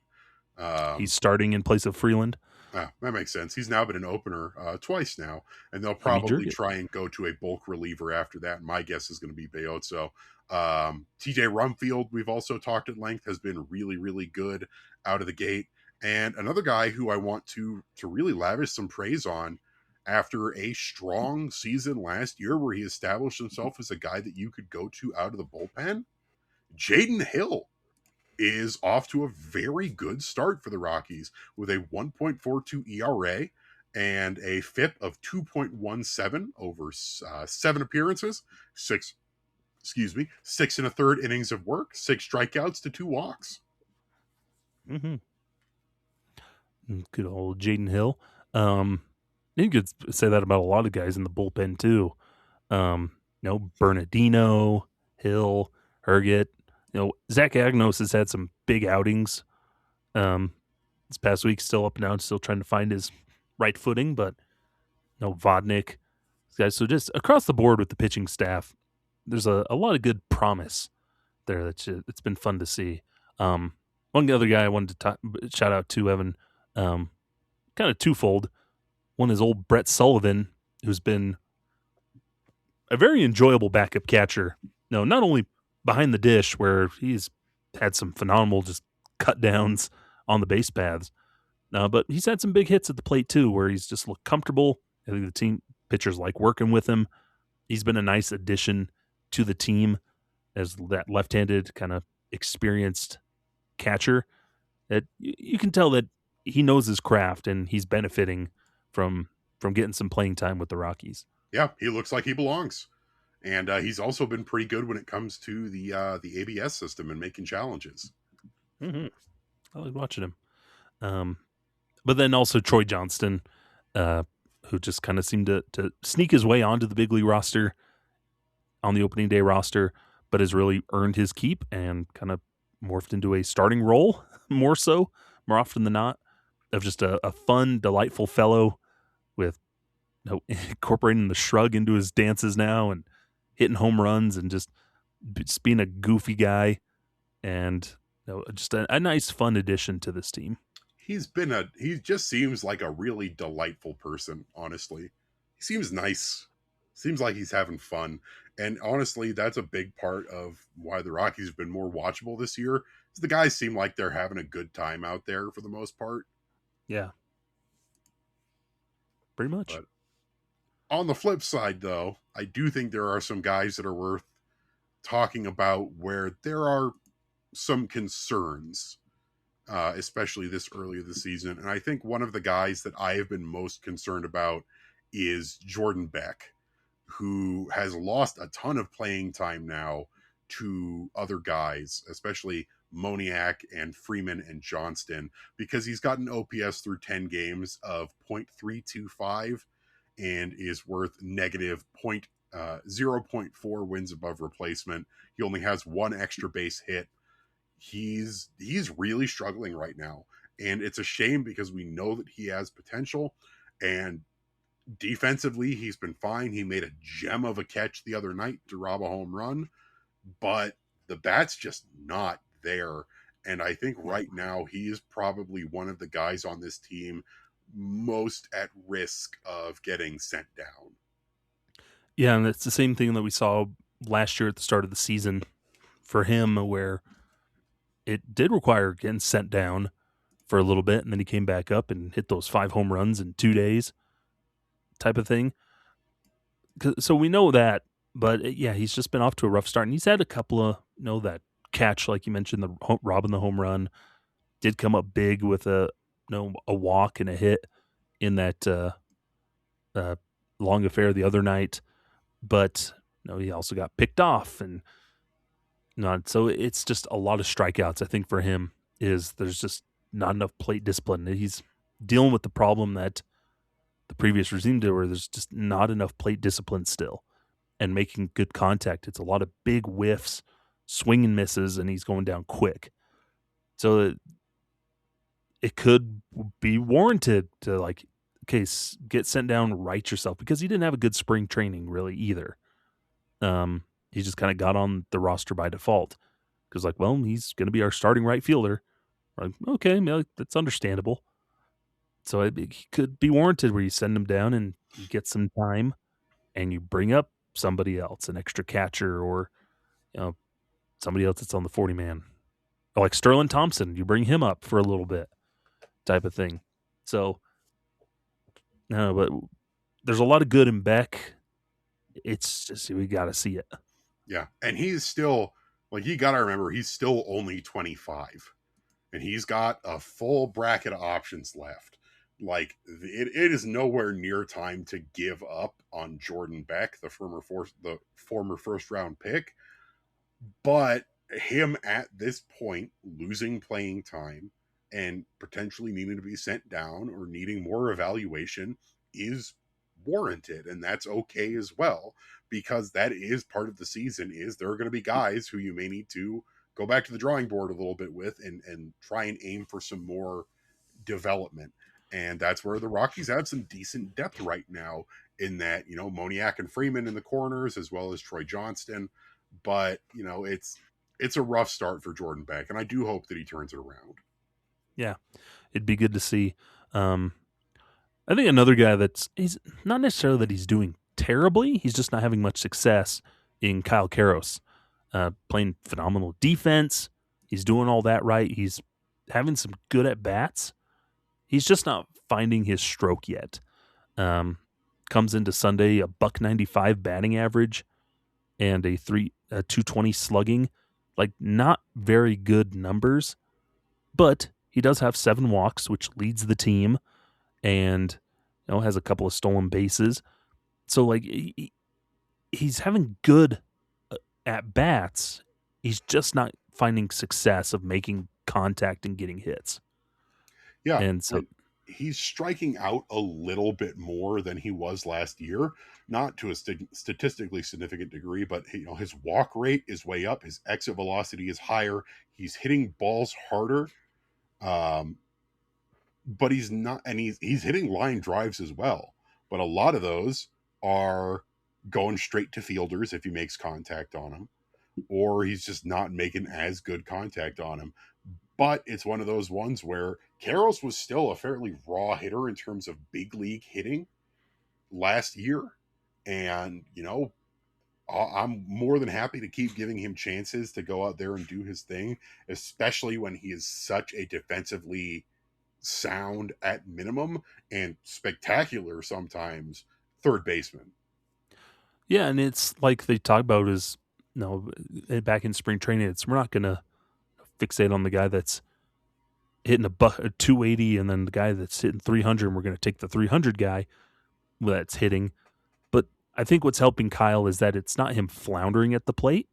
He's starting in place of Freeland. That makes sense. He's now been an opener twice now, and they'll probably try and go to a bulk reliever after that. My guess is going to be Bayotso. TJ Rumfield, we've also talked at length, has been really, really good out of the gate. And another guy who I want to really lavish some praise on after a strong season last year where he established himself as a guy that you could go to out of the bullpen, Jaden Hill is off to a very good start for the Rockies with a 1.42 ERA and a FIP of 2.17 over 7 appearances, 6 1/3 innings of work, 6 strikeouts to 2 walks. Mm-hmm. Good old Jaden Hill. You could say that about a lot of guys in the bullpen too. Bernardino, Hill, Herget. Zach Agnos has had some big outings this past week, still up and down, still trying to find his right footing, but Vodnik, guys. So just across the board with the pitching staff, there's a lot of good promise there. It's been fun to see. One other guy I wanted to shout out to, Evan, kind of twofold. One is old Brett Sullivan, who's been a very enjoyable backup catcher. Not only behind the dish, where he's had some phenomenal just cut downs on the base paths, but he's had some big hits at the plate too, where he's just looked comfortable. I think the team pitchers like working with him. He's been a nice addition to the team as that left-handed kind of experienced catcher. That you can tell that he knows his craft and he's benefiting from getting some playing time with the Rockies. Yeah, he looks like he belongs. And he's also been pretty good when it comes to the ABS system and making challenges. Mm-hmm. I like watching him. But then also Troy Johnston, who just kind of seemed to sneak his way onto the big league roster on the opening day roster, but has really earned his keep and kind of morphed into a starting role more often than not, of just a fun, delightful fellow with incorporating the shrug into his dances now and hitting home runs and just being a goofy guy and just a nice, fun addition to this team. He just seems like a really delightful person, honestly. He seems nice. Seems like he's having fun. And honestly, that's a big part of why the Rockies have been more watchable this year. Is the guys seem like they're having a good time out there for the most part. Yeah. Pretty much. But on the flip side, though, I do think there are some guys that are worth talking about where there are some concerns, especially this early of the season. And I think one of the guys that I have been most concerned about is Jordan Beck, who has lost a ton of playing time now to other guys, especially Moniak and Freeman and Johnston, because he's got an OPS through 10 games of .325 and is worth negative 0.4 wins above replacement. He only has 1 extra base hit. He's really struggling right now, and it's a shame because we know that he has potential, and Defensively, he's been fine. He made a gem of a catch the other night to rob a home run, but the bat's just not there. And I think right now he is probably one of the guys on this team most at risk of getting sent down. Yeah, and it's the same thing that we saw last year at the start of the season for him, where it did require getting sent down for a little bit, and then he came back up and hit those 5 home runs in 2 days type of thing. So we know that, but yeah, he's just been off to a rough start, and he's had a couple of, that catch, like you mentioned, robbing the home run, did come up big with a walk and a hit in that uh, long affair the other night, but he also got picked off and not. So it's just a lot of strikeouts. I think for him is there's just not enough plate discipline. He's dealing with the problem that the previous regime did, where there's just not enough plate discipline still and making good contact. It's a lot of big whiffs, swing and misses, and he's going down quick. So it could be warranted to, like, okay, get sent down, right yourself, because he didn't have a good spring training really either. He just kind of got on the roster by default because, like, well, he's going to be our starting right fielder. Like, okay, that's understandable. So it could be warranted where you send him down and you get some time and you bring up somebody else, an extra catcher, or somebody else that's on the 40 man, like Sterling Thompson. You bring him up for a little bit, type of thing. So no, but there's a lot of good in Beck. It's just we got to see it. Yeah, and he's still, like, you got to remember, he's still only 25, and he's got a full bracket of options left. Like, it is nowhere near time to give up on Jordan Beck, the former first round pick. But him at this point losing playing time and potentially needing to be sent down or needing more evaluation is warranted, and that's okay as well, because that is part of the season. Is there are going to be guys who you may need to go back to the drawing board a little bit with and try and aim for some more development. And that's where the Rockies have some decent depth right now, in that, Moniak and Freeman in the corners, as well as Troy Johnston. But, it's a rough start for Jordan Beck, and I do hope that he turns it around. Yeah, it'd be good to see. I think another guy he's not necessarily that he's doing terribly, he's just not having much success in Kyle Karros. Playing phenomenal defense. He's doing all that right. He's having some good at bats. He's just not finding his stroke yet. Comes into Sunday a .195 batting average and a 220 slugging. Like, not very good numbers, but he does have 7 walks, which leads the team, and has a couple of stolen bases. So, like, he's having good at bats. He's just not finding success of making contact and getting hits. Yeah, and so he's striking out a little bit more than he was last year, not to a statistically significant degree, but his walk rate is way up. His exit velocity is higher. He's hitting balls harder. But he's not, and he's hitting line drives as well. But a lot of those are going straight to fielders if he makes contact on them, or he's just not making as good contact on him. But it's one of those ones where Karros was still a fairly raw hitter in terms of big league hitting last year. And, I'm more than happy to keep giving him chances to go out there and do his thing, especially when he is such a defensively sound at minimum and spectacular sometimes third baseman. Yeah, and it's like they talk about is, back in spring training, we're not going to fixate on the guy that's hitting a 280 and then the guy that's hitting 300, and we're going to take the 300 guy that's hitting. But I think what's helping Kyle is that it's not him floundering at the plate.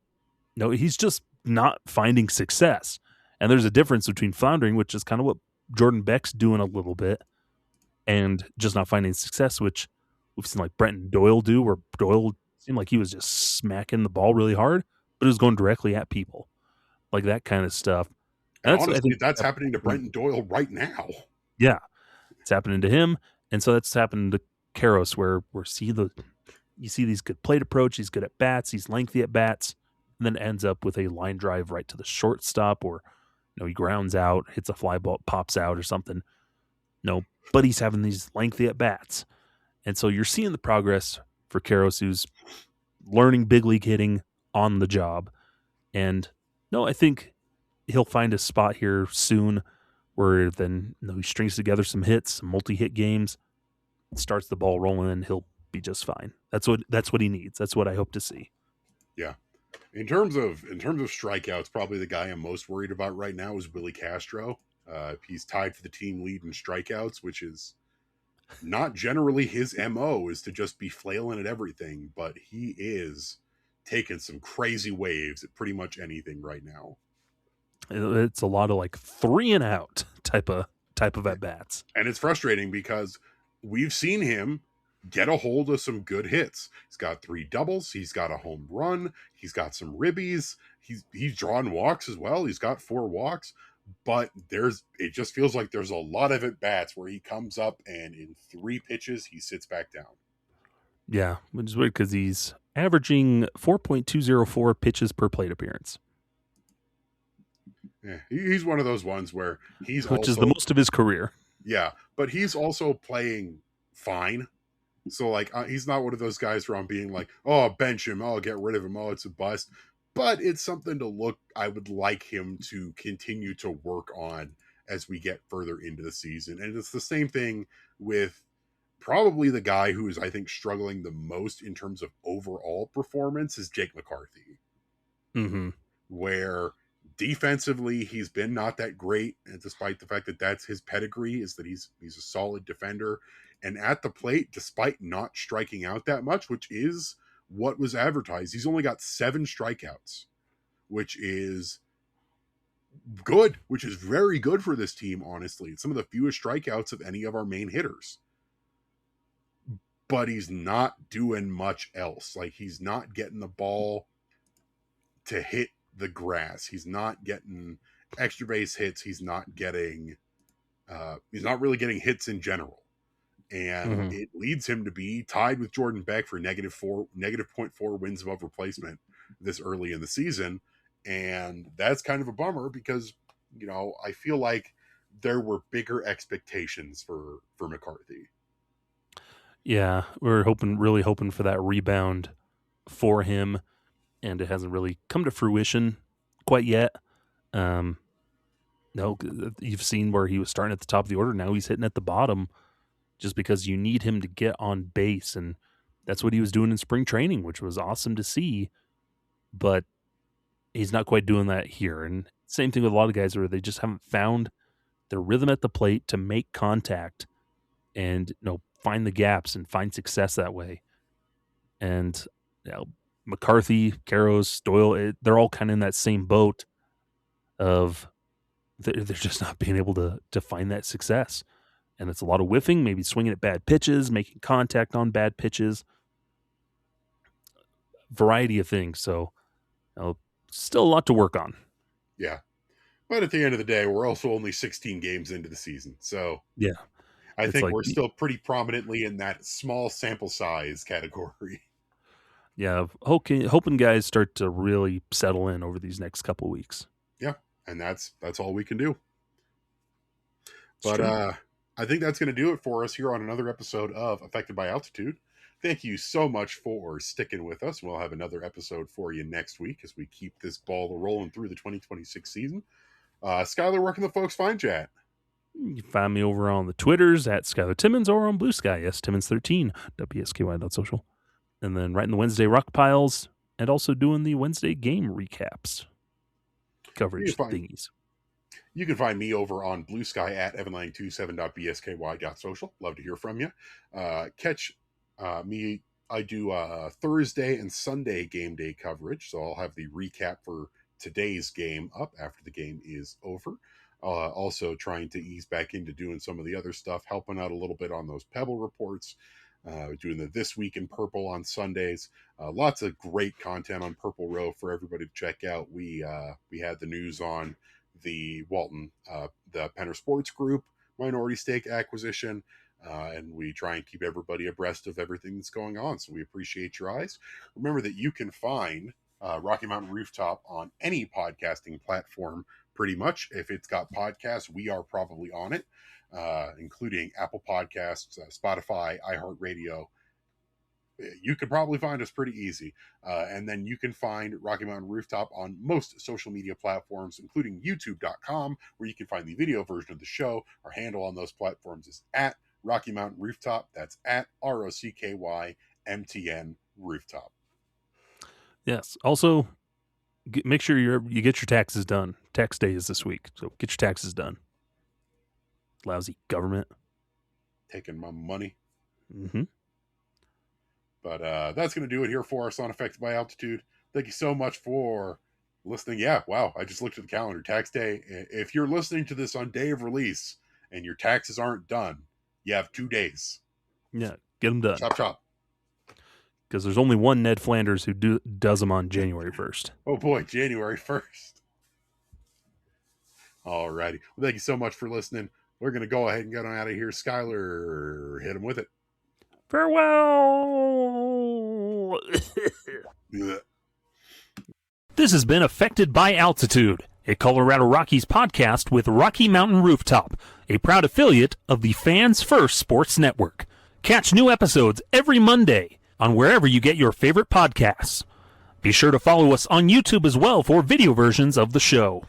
No, he's just not finding success. And there's a difference between floundering, which is kind of what Jordan Beck's doing a little bit, and just not finding success, which we've seen like Brenton Doyle do, where Doyle seemed like he was just smacking the ball really hard, but it was going directly at people. Like that kind of stuff. And honestly, that's happening to Brenton Doyle right now. Yeah, it's happening to him. And so that's happened to Karros, where you see these good plate approach, he's good at bats, he's lengthy at bats, and then ends up with a line drive right to the shortstop, or he grounds out, hits a fly ball, pops out or something. No, but he's having these lengthy at bats. And so you're seeing the progress for Karros, who's learning big league hitting on the job. And no, I think he'll find a spot here soon where then he strings together some hits, some multi-hit games, starts the ball rolling, and he'll be just fine. That's what he needs. That's what I hope to see. Yeah. In terms of strikeouts, probably the guy I'm most worried about right now is Willie Castro. He's tied for the team lead in strikeouts, which is not generally his MO, is to just be flailing at everything, but he is taking some crazy waves at pretty much anything right now. It's a lot of like 3 and out type of at bats. And it's frustrating because we've seen him get a hold of some good hits. He's got 3 doubles, he's got a home run, he's got some ribbies, he's drawn walks as well. He's got 4 walks, but it just feels like there's a lot of at bats where he comes up and in 3 pitches he sits back down. Yeah, which is weird because he's averaging 4.204 pitches per plate appearance. Yeah, he's one of those ones where which is the most of his career. Yeah, but he's also playing fine. So, like, he's not one of those guys where I'm being like, oh, bench him, oh, get rid of him, oh, it's a bust. But it's something I would like him to continue to work on as we get further into the season. And it's the same thing with probably the guy who is, I think, struggling the most in terms of overall performance is Jake McCarthy. Mm-hmm. Where defensively he's been not that great, and despite the fact that that's his pedigree, is that he's a solid defender. And at the plate, despite not striking out that much, which is what was advertised, he's only got 7 strikeouts, which is good, which is very good for this team, honestly. It's some of the fewest strikeouts of any of our main hitters. But he's not doing much else. Like, he's not getting the ball to hit the grass. He's not getting extra base hits. He's not really getting hits in general. And it leads him to be tied with Jordan Beck for negative 0.4 wins above replacement this early in the season. And that's kind of a bummer because, I feel like there were bigger expectations for McCarthy. Yeah, we're really hoping for that rebound for him, and it hasn't really come to fruition quite yet. No, you've seen where he was starting at the top of the order. Now he's hitting at the bottom just because you need him to get on base. And that's what he was doing in spring training, which was awesome to see. But he's not quite doing that here. And same thing with a lot of guys where they just haven't found their rhythm at the plate to make contact and find the gaps and find success that way. And McCarthy, Karros, Doyle, they're all kind of in that same boat of they're just not being able to find that success. And it's a lot of whiffing, maybe swinging at bad pitches, making contact on bad pitches, variety of things. So still a lot to work on. Yeah. But at the end of the day, we're also only 16 games into the season. So yeah, I think we're still pretty prominently in that small sample size category. Yeah, hoping guys start to really settle in over these next couple weeks. Yeah, and that's all we can do. But I think that's going to do it for us here on another episode of Affected by Altitude. Thank you so much for sticking with us. We'll have another episode for you next week as we keep this ball rolling through the 2026 season. Skyler, where can the folks find you at? You can find me over on the Twitters at Skyler Timmons or on Blue Sky, Timmons13, WSKY.social. And then writing the Wednesday Rock Piles and also doing the Wednesday game recaps coverage thingies. You can find me over on Blue Sky at evanlang27.bsky.social. Love to hear from you. Catch me. I do Thursday and Sunday game day coverage, so I'll have the recap for today's game up after the game is over. Also trying to ease back into doing some of the other stuff, helping out a little bit on those Pebble reports, doing the This Week in Purple on Sundays. Lots of great content on Purple Row for everybody to check out. We had the news on the Walton, the Penner Sports Group minority stake acquisition. and we try and keep everybody abreast of everything that's going on. So we appreciate your eyes. Remember that you can find Rocky Mountain Rooftop on any podcasting platform, pretty much. If it's got podcasts, we are probably on it, including Apple Podcasts, Spotify, iHeartRadio. You could probably find us pretty easy. And then you can find Rocky Mountain Rooftop on most social media platforms, including youtube.com, where you can find the video version of the show. Our handle on those platforms is at Rocky Mountain Rooftop. That's at ROCKYMTN Rooftop. Yes. Also, make sure you get your taxes done. Tax day is this week, so get your taxes done. Lousy government. Taking my money. Mm-hmm. But that's going to do it here for us on Affected by Altitude. Thank you so much for listening. Yeah, wow, I just looked at the calendar. Tax day. If you're listening to this on day of release and your taxes aren't done, you have 2 days. Yeah, get them done. Chop, chop. Because there's only one Ned Flanders who does them on January 1st. Oh boy, January 1st. Alrighty. Well, thank you so much for listening. We're going to go ahead and get on out of here. Skyler, hit him with it. Farewell! This has been Affected by Altitude, a Colorado Rockies podcast with Rocky Mountain Rooftop, a proud affiliate of the Fans First Sports Network. Catch new episodes every Monday on wherever you get your favorite podcasts. Be sure to follow us on YouTube as well for video versions of the show.